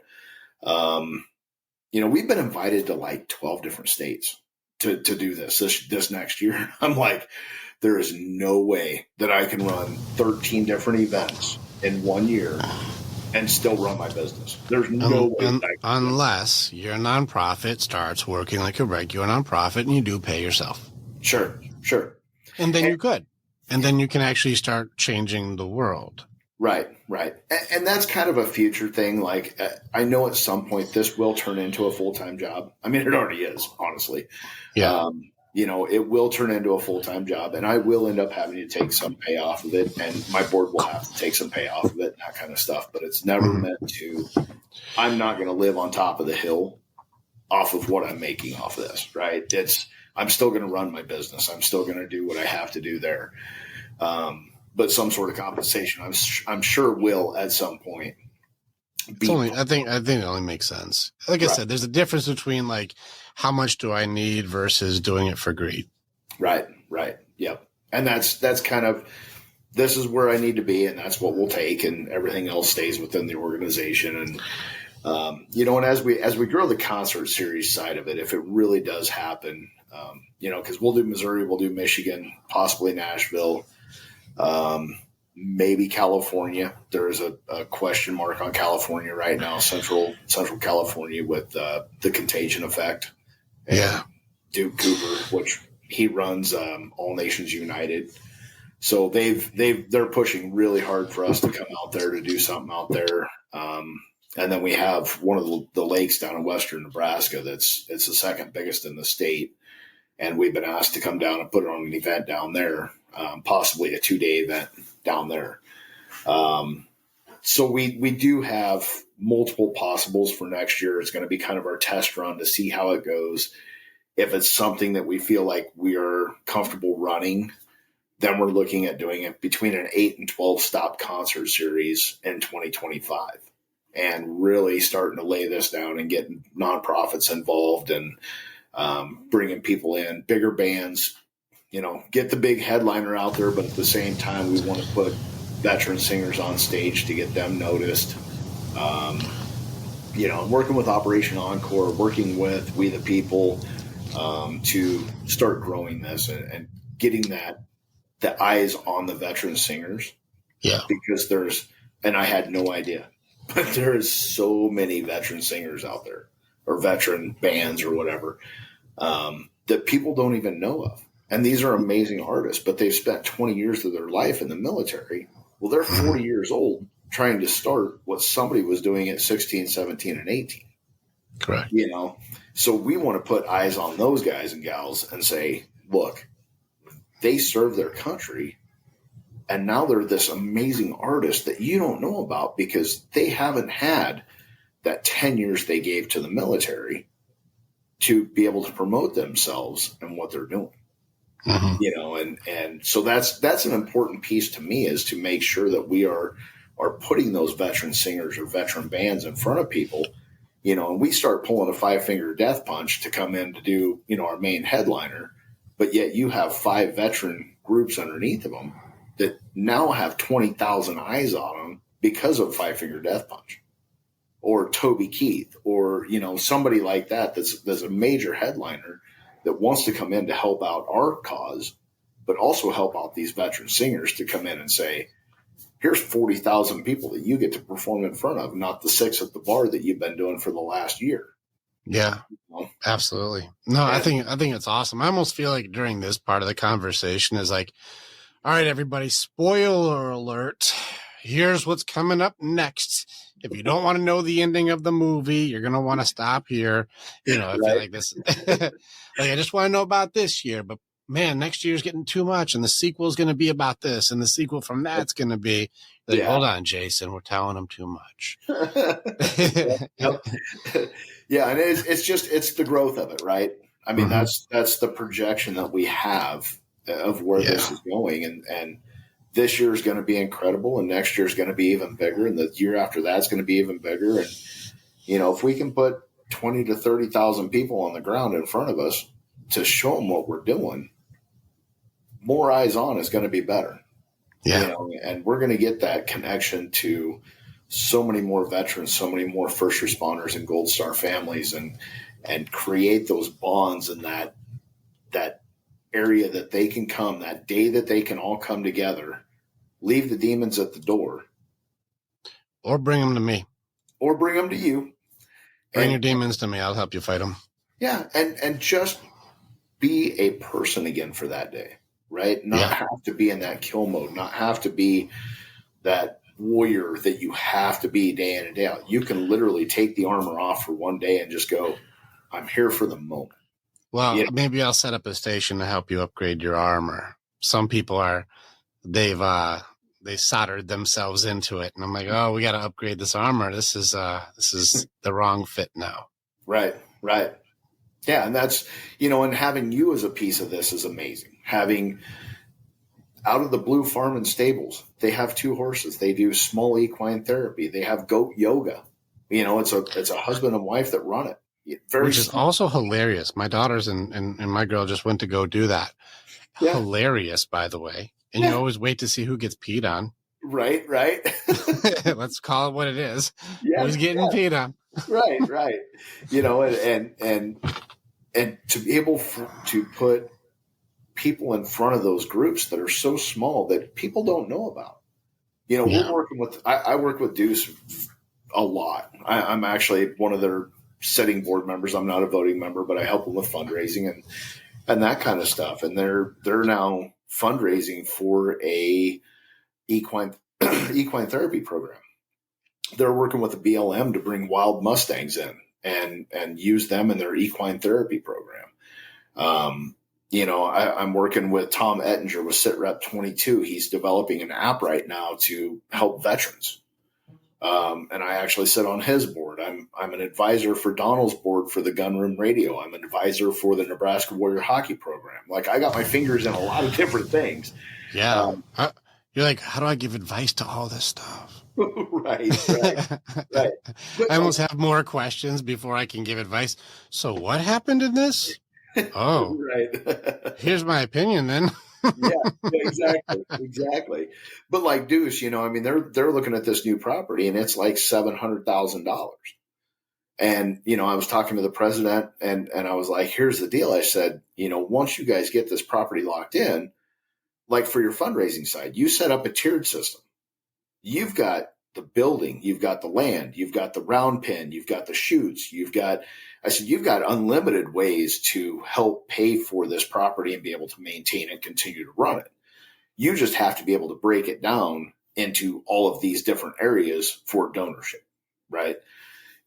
We've been invited to like 12 different states to do this next year. I'm like, there is no way that I can run 13 different events in 1 year and still run my business. There's no way. Unless your nonprofit starts working like a regular nonprofit and you do pay yourself. Sure. And then you could. And then you can actually start changing the world. Right. And that's kind of a future thing. Like, I know at some point this will turn into a full-time job. I mean, it already is, honestly. Yeah. It will turn into a full-time job, and I will end up having to take some pay off of it, and my board will have to take some pay off of it, that kind of stuff. But it's never meant to – I'm not going to live on top of the hill off of what I'm making off of this, right? I'm still going to run my business. I'm still going to do what I have to do there. But some sort of compensation, I'm sure will at some point. I think it only makes sense. Like I said, there's a difference between like how much do I need versus doing it for greed. Right. Yep. And that's kind of, this is where I need to be, and that's what we'll take, and everything else stays within the organization. And and as we grow the concert series side of it, if it really does happen, because we'll do Missouri, we'll do Michigan, possibly Nashville. Maybe California. There's a question mark on California right now, Central California, with the contagion effect. Yeah. Duke Cooper, which he runs All Nations United. So they're pushing really hard for us to come out there to do something out there. And then we have one of the lakes down in western Nebraska it's the second biggest in the state. And we've been asked to come down and put on an event down there, possibly a 2-day event down there. So we do have multiple possibles for next year. It's going to be kind of our test run to see how it goes. If it's something that we feel like we are comfortable running, Then we're looking at doing it between an 8 and 12 stop concert series in 2025, and really starting to lay this down and getting nonprofits involved and bringing people in, bigger bands, get the big headliner out there. But at the same time, we want to put veteran singers on stage to get them noticed. Working with Operation Encore, working with We the People to start growing this and getting the eyes on the veteran singers. Yeah. Because and I had no idea, but there is so many veteran singers out there, or veteran bands or whatever, that people don't even know of. And these are amazing artists, but they've spent 20 years of their life in the military. Well, they're 40 years old trying to start what somebody was doing at 16, 17, and 18. Correct. So we want to put eyes on those guys and gals and say, look, they serve their country, and now they're this amazing artist that you don't know about because they haven't had that 10 years they gave to the military to be able to promote themselves and what they're doing. Mm-hmm. And so that's an important piece to me, is to make sure that we are putting those veteran singers or veteran bands in front of people, and we start pulling a 5-finger death punch to come in to do, our main headliner, but yet you have 5 veteran groups underneath of them that now have 20,000 eyes on them because of 5-finger death punch, or Toby Keith, or, somebody like that that's a major headliner that wants to come in to help out our cause, but also help out these veteran singers to come in and say, here's 40,000 people that you get to perform in front of, not the 6 at the bar that you've been doing for the last year. Yeah, absolutely. No, I think it's awesome. I almost feel like during this part of the conversation is like, all right, everybody, spoiler alert. Here's what's coming up next. If you don't want to know the ending of the movie, you're going to want to stop here. I feel like this, I just want to know about this year, but man, next year's getting too much, and the sequel is going to be about this, and the sequel from that's going to be like, hold on, Jason, we're telling them too much. Yeah, and it's the growth of it, right? I mean, Mm-hmm. that's the projection that we have of where this is going, and this year is going to be incredible, and next year is going to be even bigger, and the year after that's going to be even bigger. And if we can put 20 to 30,000 people on the ground in front of us to show them what we're doing, more eyes on is going to be better. Yeah. And we're going to get that connection to so many more veterans, so many more first responders and Gold Star families, and create those bonds in that area that they can come, that day that they can all come together, leave the demons at the door. Or bring them to me. Or bring them to you. Bring your demons to me. I'll help you fight them. Yeah, and just be a person again for that day, right? Not have to be in that kill mode, not have to be that warrior that you have to be day in and day out. You can literally take the armor off for one day and just go, I'm here for the moment. Well, maybe I'll set up a station to help you upgrade your armor. Some people they soldered themselves into it, and I'm like, oh, we got to upgrade this armor. This is the wrong fit now. Right. Yeah, and that's, and having you as a piece of this is amazing. Having out of the Blue Farm and Stables, they have 2 horses. They do small equine therapy. They have goat yoga. It's a husband and wife that run it. Which is also hilarious. My daughters and my girl just went to go do that. Yeah. Hilarious, by the way. And you always wait to see who gets peed on. Right. Let's call it what it is. Yeah, Who's getting peed on? Right. And to be able to put people in front of those groups that are so small that people don't know about. We're working with, I work with Deuce a lot. I'm actually one of their setting board members. I'm not a voting member, but I help them with fundraising and that kind of stuff. And they're now fundraising for a equine therapy program. They're working with the BLM to bring wild Mustangs in and use them in their equine therapy program. I'm working with Tom Ettinger with SitRep 22. He's developing an app right now to help veterans. And I actually sit on his board. I'm an advisor for Donald's board for the Gunroom Radio. I'm an advisor for the Nebraska Warrior Hockey Program. Like, I got my fingers in a lot of different things. Yeah. You're like, how do I give advice to all this stuff? Right. But, I almost have more questions before I can give advice. So what happened in this? Oh, right. here's my opinion then. Exactly. But like Deuce, I mean, they're looking at this new property and it's like $700,000. And, I was talking to the president and I was like, here's the deal. I said, once you guys get this property locked in, like for your fundraising side, you set up a tiered system. You've got the building, you've got the land, you've got the round pen, you've got the chutes, you've got unlimited ways to help pay for this property and be able to maintain and continue to run it. You just have to be able to break it down into all of these different areas for donorship, right?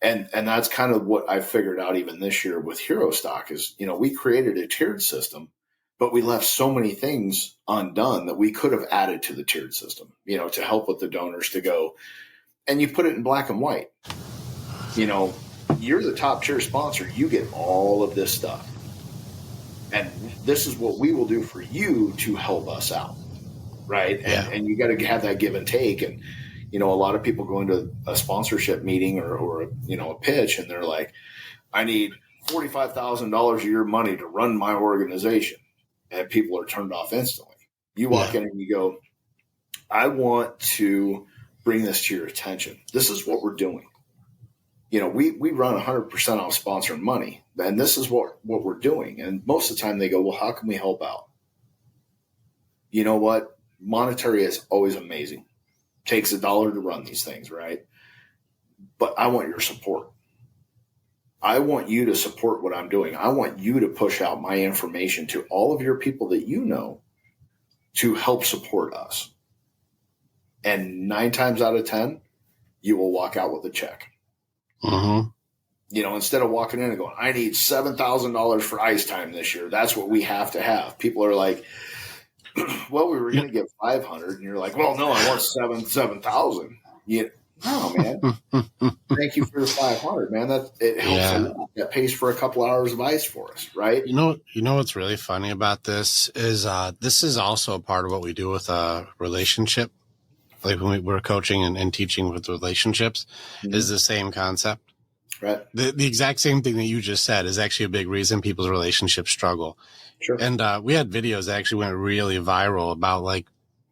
And that's kind of what I figured out even this year with HEROSTOCK is, we created a tiered system, but we left so many things undone that we could have added to the tiered system, to help with the donors to go. And you put it in black and white. You're the top tier sponsor. You get all of this stuff. And this is what we will do for you to help us out. Right. Yeah. And you got to have that give and take. And, a lot of people go into a sponsorship meeting or a pitch and they're like, I need $45,000 of your money to run my organization. And people are turned off instantly. You walk in and you go, I want to bring this to your attention. This is what we're doing. We run 100% off sponsored money, and this is what we're doing. And most of the time they go, well, how can we help out? You know what? Monetary is always amazing. Takes $1 to run these things, right? But I want your support. I want you to support what I'm doing. I want you to push out my information to all of your people that you know to help support us. And 9 times out of 10, you will walk out with a check. Mm-hmm. Instead of walking in and going, I need $7,000 for ice time this year. That's what we have to have. People are like, well, we were going to get 500. And you're like, well, no, I want 7,000. Oh, man. Thank you for the 500, man. It helps a lot. That pays for a couple hours of ice for us, right? You know what's really funny about this is also a part of what we do with a relationship. Like when we're coaching and teaching with relationships, is the same concept. Right. The exact same thing that you just said is actually a big reason people's relationships struggle. Sure. And we had videos that actually went really viral about like,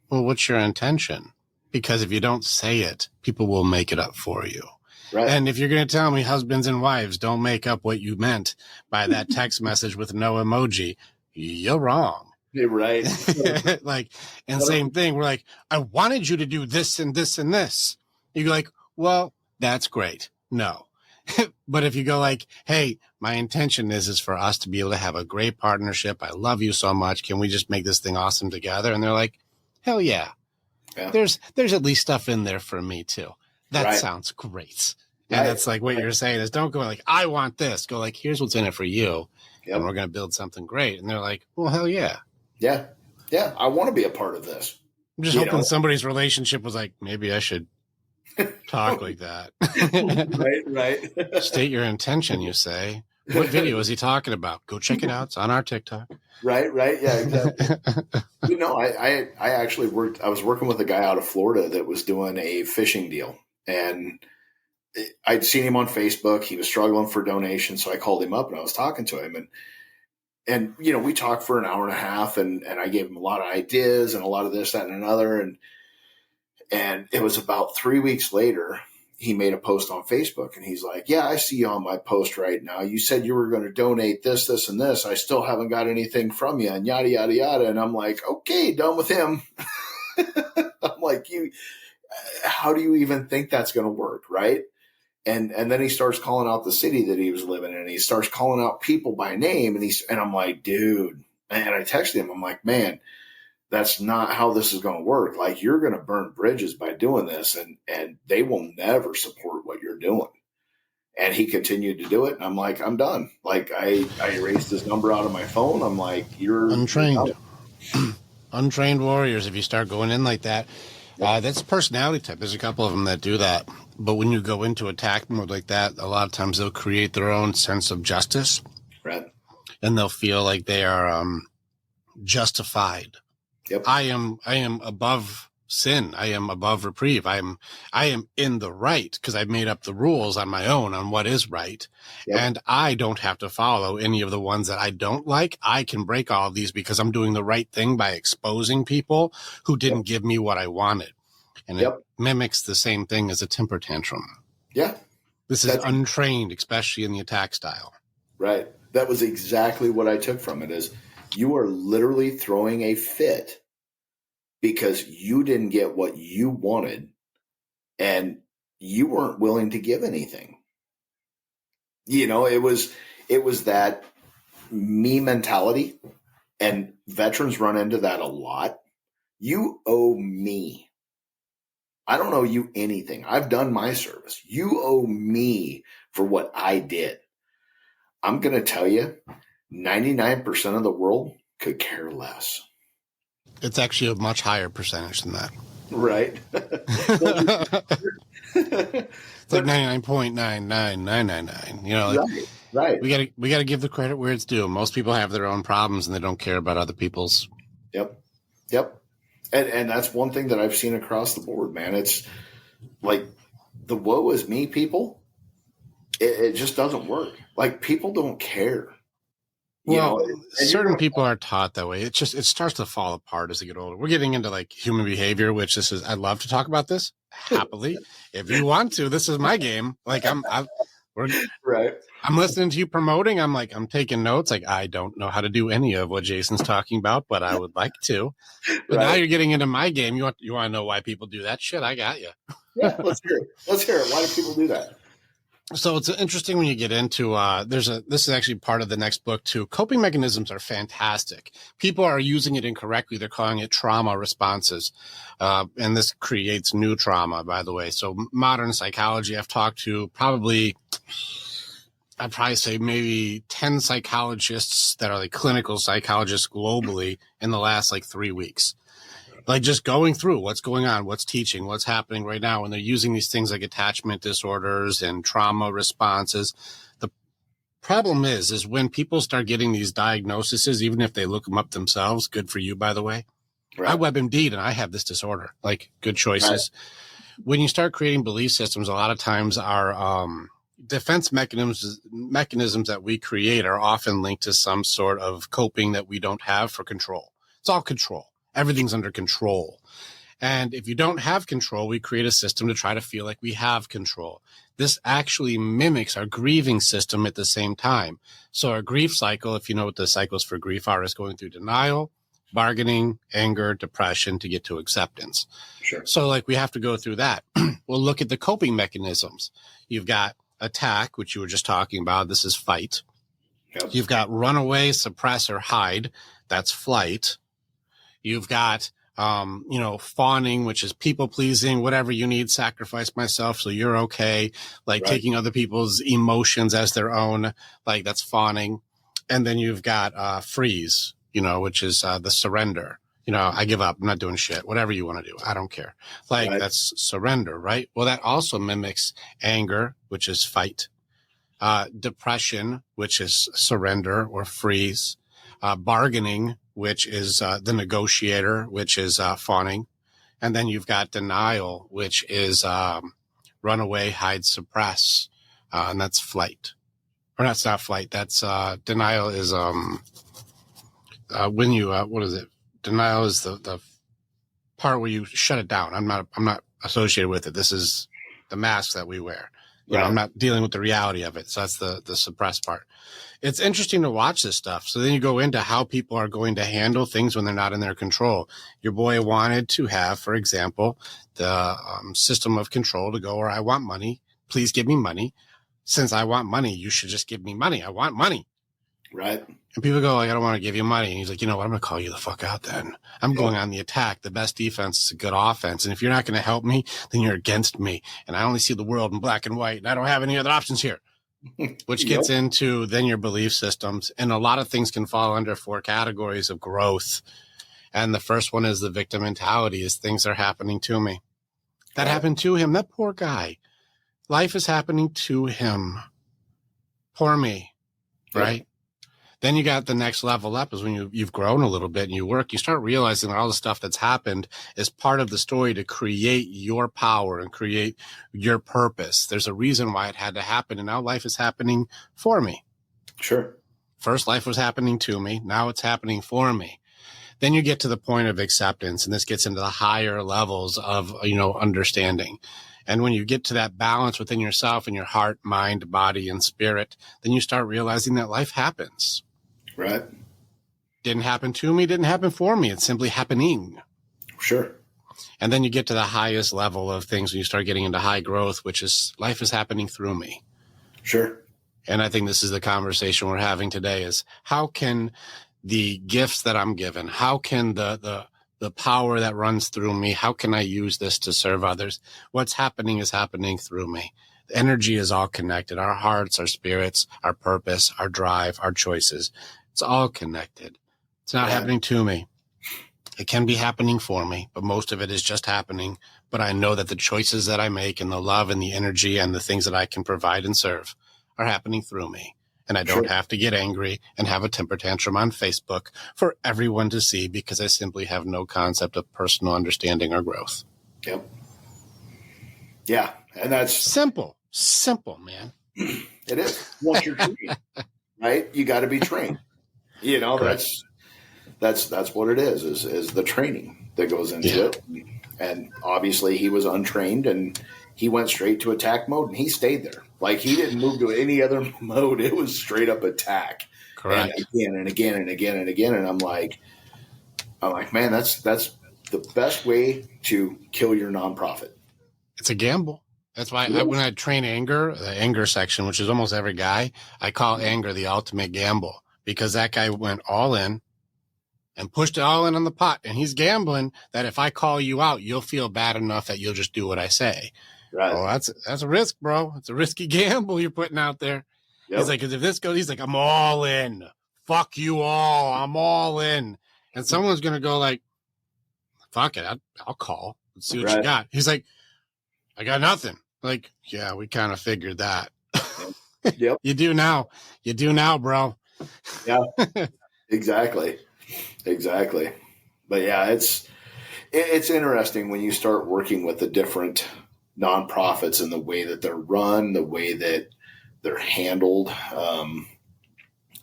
well, what's your intention? Because if you don't say it, people will make it up for you. Right. And if you're going to tell me husbands and wives don't make up what you meant by that text message with no emoji, you're wrong. Right. Same thing. We're like, I wanted you to do this and this and this. You go like, well, that's great. No. But if you go like, hey, my intention is for us to be able to have a great partnership. I love you so much. Can we just make this thing awesome together? And they're like, hell yeah. There's at least stuff in there for me too. That sounds great. And that's like what you're saying is don't go like, I want this. Go like, here's what's in it for you. Yep. And we're going to build something great. And they're like, well, hell yeah. Yeah. Yeah. I want to be a part of this. I'm just hoping somebody's relationship was like, maybe I should talk like that. Right. State your intention, you say. What video is he talking about? Go check it out. It's on our TikTok. Right. Yeah, exactly. I actually I was working with a guy out of Florida that was doing a fishing deal. And I'd seen him on Facebook. He was struggling for donations. So I called him up and I was talking to him. And we talked for an hour and a half and I gave him a lot of ideas and a lot of this, that, and another. And it was about 3 weeks later, he made a post on Facebook and he's like, yeah, I see you on my post right now. You said you were going to donate this, this, and this. I still haven't got anything from you and yada, yada, yada. And I'm like, okay, done with him. I'm like, how do you even think that's going to work? Right. And then he starts calling out the city that he was living in. And he starts calling out people by name. And I'm like, dude, and I texted him. I'm like, man, that's not how this is going to work. Like, you're going to burn bridges by doing this, and they will never support what you're doing. And he continued to do it. And I'm like, I'm done. Like, I erased his number out of my phone. I'm like, you're untrained. Untrained warriors. If you start going in like that, that's a personality type. There's a couple of them that do that. But when you go into attack mode like that, a lot of times they'll create their own sense of justice. Right. And they'll feel like they are justified Yep. I am above sin. I am above reprieve. I am in the right because I've made up the rules on my own on what is right. Yep. And I don't have to follow any of the ones that I don't like. I can break all of these because I'm doing the right thing by exposing people who didn't give me what I wanted. And it mimics the same thing as a temper tantrum. Yeah. This is untrained, especially in the attack style. Right. That was exactly what I took from it, is you are literally throwing a fit because you didn't get what you wanted and you weren't willing to give anything. You know, it was that me mentality, and veterans run into that a lot. You owe me. I don't owe you anything. I've done my service. You owe me for what I did. I'm going to tell you, 99% of the world could care less. It's actually a much higher percentage than that. Right. It's like 99.99999. You know, like, right. We gotta give the credit where it's due. Most people have their own problems and they don't care about other people's. Yep. And that's one thing that I've seen across the board, man. It's like the woe is me people. It just doesn't work. Like, people don't care. Well, certain people are taught that way. It starts to fall apart as they get older. We're getting into like human behavior, which I'd love to talk about this happily. If you want to, this is my game. Like right. I'm listening to you promoting. I'm taking notes. Like, I don't know how to do any of what Jason's talking about, but I would like to. But now you're getting into my game. You want to know why people do that shit? I got you. Yeah, let's hear it. Why do people do that? So it's interesting when you get into, this is actually part of the next book too. Coping mechanisms are fantastic. People are using it incorrectly. They're calling it trauma responses. And this creates new trauma, by the way. So modern psychology, I've talked to I'd probably say maybe 10 psychologists that are like clinical psychologists globally in the last like 3 weeks. Like, just going through what's going on, what's teaching, what's happening right now. And they're using these things like attachment disorders and trauma responses. The problem is when people start getting these diagnoses, even if they look them up themselves, good for you, by the way. Right. I WebMD'd and I have this disorder, like, good choices. Right. When you start creating belief systems, a lot of times our defense mechanisms that we create are often linked to some sort of coping that we don't have for control. It's all control. Everything's under control. And if you don't have control, we create a system to try to feel like we have control. This actually mimics our grieving system at the same time. So our grief cycle, if you know what the cycles for grief are, is going through denial, bargaining, anger, depression to get to acceptance. Sure. So like we have to go through that. We'll look at the coping mechanisms. You've got attack, which you were just talking about. This is fight. Yep. You've got run away, suppress, or hide. That's flight. You've got, fawning, which is people pleasing, whatever you need, sacrifice myself so you're okay. Like taking other people's emotions as their own, like that's fawning. And then you've got freeze, which is the surrender. I give up. I'm not doing shit. Whatever you want to do. I don't care. Like that's surrender, right? Well, that also mimics anger, which is fight. Depression, which is surrender or freeze. Bargaining, which is the negotiator, which is fawning. And then you've got denial, which is run away, hide, suppress. And that's flight. Or that's not flight. That's denial is when you, what is it? Denial is the part where you shut it down. I'm not associated with it. This is the mask that we wear. I'm not dealing with the reality of it. So that's the suppressed part. It's interesting to watch this stuff. So then you go into how people are going to handle things when they're not in their control. Your boy wanted to have, for example, the system of control to go where I want money. Please give me money. Since I want money, you should just give me money. I want money. Right. And people go, like, I don't want to give you money. And he's like, you know what? I'm going to call you the fuck out then. I'm going on the attack. The best defense is a good offense. And if you're not going to help me, then you're against me. And I only see the world in black and white. And I don't have any other options here. Which gets into then your belief systems. And a lot of things can fall under 4 categories of growth. And the first one is the victim mentality, is things are happening to me. That happened to him. That poor guy. Life is happening to him. Poor me. Right? Then you got the next level up is when you've grown a little bit and you work, you start realizing that all the stuff that's happened is part of the story to create your power and create your purpose. There's a reason why it had to happen. And now life is happening for me. Sure. First, life was happening to me. Now it's happening for me. Then you get to the point of acceptance, and this gets into the higher levels of, understanding. And when you get to that balance within yourself and your heart, mind, body, and spirit, then you start realizing that life happens. Right. Didn't happen to me, didn't happen for me. It's simply happening. Sure. And then you get to the highest level of things when you start getting into high growth, which is life is happening through me. Sure. And I think this is the conversation we're having today is how can the gifts that I'm given, how can the power that runs through me, how can I use this to serve others? What's happening is happening through me. The energy is all connected. Our hearts, our spirits, our purpose, our drive, our choices. It's all connected. It's not happening to me. It can be happening for me, but most of it is just happening. But I know that the choices that I make and the love and the energy and the things that I can provide and serve are happening through me. And I don't have to get angry and have a temper tantrum on Facebook for everyone to see because I simply have no concept of personal understanding or growth. Yep. Yeah. And that's simple, man. It is. Once you're trained, right? You got to be trained. Correct. That's what it is the training that goes into it. And obviously he was untrained and he went straight to attack mode and he stayed there. Like he didn't move to any other mode. It was straight up attack. Correct. And again and again and again and again. And I'm like, man, that's the best way to kill your nonprofit. It's a gamble. That's why when I train anger, the anger section, which is almost every guy, I call anger the ultimate gamble because that guy went all in and pushed it all in on the pot. And he's gambling that if I call you out, you'll feel bad enough that you'll just do what I say. Right. Oh, that's a risk, bro. It's a risky gamble you're putting out there. Yep. He's like, because if this goes, he's like, I'm all in. Fuck you all. I'm all in. And someone's going to go like, fuck it. I'll call. Let's see what you got. He's like, I got nothing. Like, yeah, we kind of figured that. Yep. You do now, bro. Yeah, exactly. But yeah, it's interesting when you start working with the different nonprofits and the way that they're run, the way that they're handled.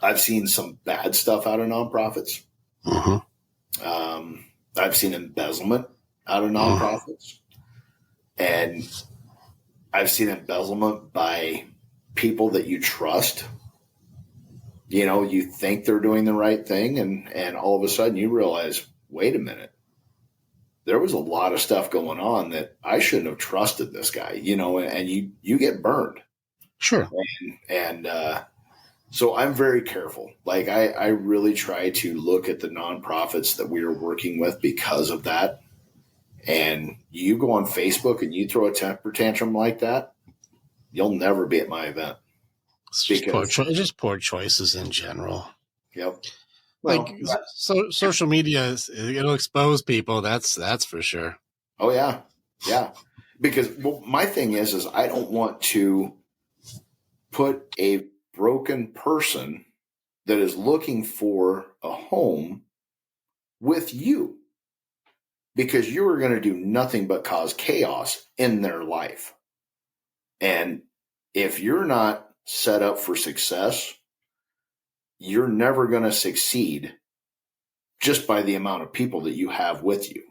I've seen some bad stuff out of nonprofits. Mm-hmm. I've seen embezzlement out of nonprofits. And I've seen embezzlement by people that you trust. You think they're doing the right thing, and all of a sudden you realize, wait a minute, there was a lot of stuff going on that I shouldn't have trusted this guy, and you get burned. Sure. And so I'm very careful. Like I really try to look at the nonprofits that we are working with because of that. And you go on Facebook and you throw a temper tantrum like that, you'll never be at my event. It's just poor choices in general. Yep. Well, social media, it'll expose people. That's for sure. Oh yeah. Yeah. Because my thing is I don't want to put a broken person that is looking for a home with you. Because you are going to do nothing but cause chaos in their life. And if you're not set up for success, you're never going to succeed just by the amount of people that you have with you.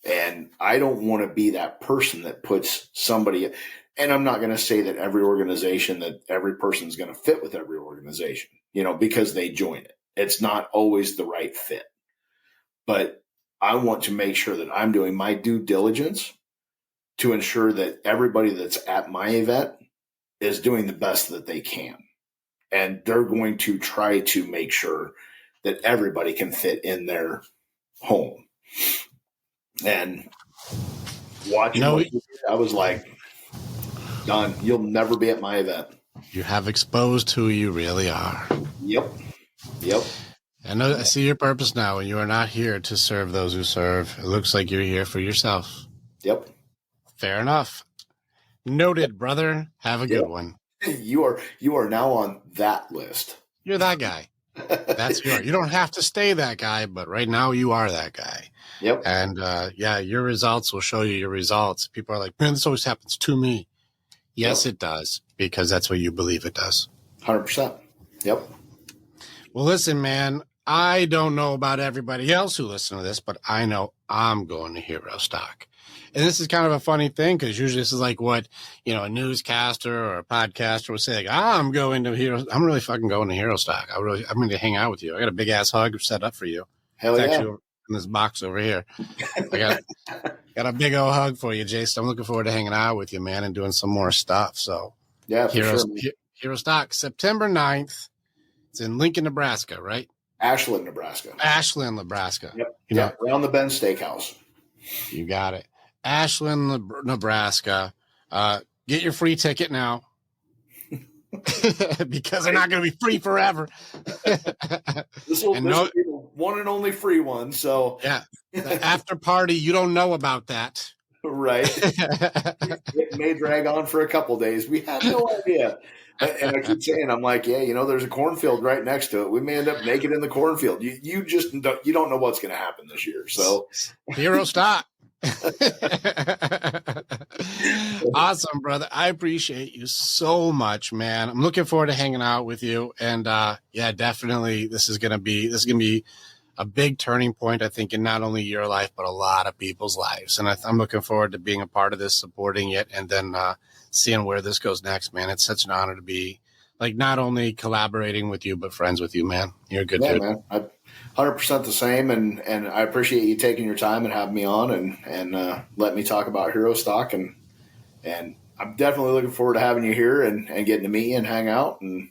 And I don't want to be that person that puts somebody, and I'm not going to say that every organization, that every person is going to fit with every organization, because they join it. It's not always the right fit. But I want to make sure that I'm doing my due diligence to ensure that everybody that's at my event is doing the best that they can. And they're going to try to make sure that everybody can fit in their home. And watching I was like, done. You'll never be at my event. You have exposed who you really are. Yep. I see your purpose now, and you are not here to serve those who serve. It looks like you're here for yourself. Yep. Fair enough. Noted, brother. Have a good one. You are now on that list. You're that guy. That's you don't have to stay that guy, but right now you are that guy. Yep. And your results will show you your results. People are like, man, this always happens to me. Yes, It does, because that's what you believe it does. 100%. Yep. Well, listen, man, I don't know about everybody else who listens to this, but I know I'm going to HEROSTOCK. And this is kind of a funny thing, because usually this is like what, a newscaster or a podcaster would say, like, I'm going to I'm really fucking going to HEROSTOCK. I'm going to hang out with you. I got a big ass hug set up for you. Hell it's yeah. actually in this box over here. I got a big old hug for you, Jason. I'm looking forward to hanging out with you, man, and doing some more stuff. So yeah, for sure. HEROSTOCK, September 9th. It's in Lincoln, Nebraska, right? Ashland, Nebraska. Yep. Around the Bend Steakhouse. You got it. Ashland, Nebraska. Get your free ticket now. Because they're not going to be free forever. This will be the one and only free one. So yeah, the after party, you don't know about that. Right. It may drag on for a couple days. We have no idea. And I keep saying, I'm like, there's a cornfield right next to it. We may end up naked in the cornfield. You just don't know what's going to happen this year. So HEROSTOCK. Awesome, brother. I appreciate you so much, man. I'm looking forward to hanging out with you. And definitely this is gonna be a big turning point, I think, in not only your life, but a lot of people's lives. And I'm looking forward to being a part of this, supporting it, and then seeing where this goes next, man. It's such an honor to be not only collaborating with you, but friends with you, man. You're a good dude. Man. 100% the same, and I appreciate you taking your time and having me on and let me talk about HEROSTOCK, and I'm definitely looking forward to having you here and getting to meet you and hang out and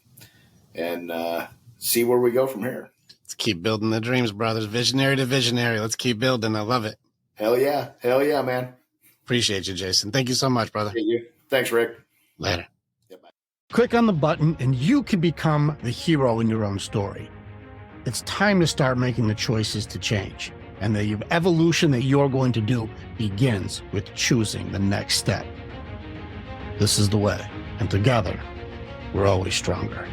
see where we go from here. Let's keep building the dreams, brothers. Visionary to visionary. Let's keep building. I love it. Hell yeah, man. Appreciate you, Jason. Thank you so much, brother. Thank you. Thanks, Rick. Later. Yeah, bye. Click on the button and you can become the hero in your own story. It's time to start making the choices to change. And the evolution that you're going to do begins with choosing the next step. This is the way. And together, we're always stronger.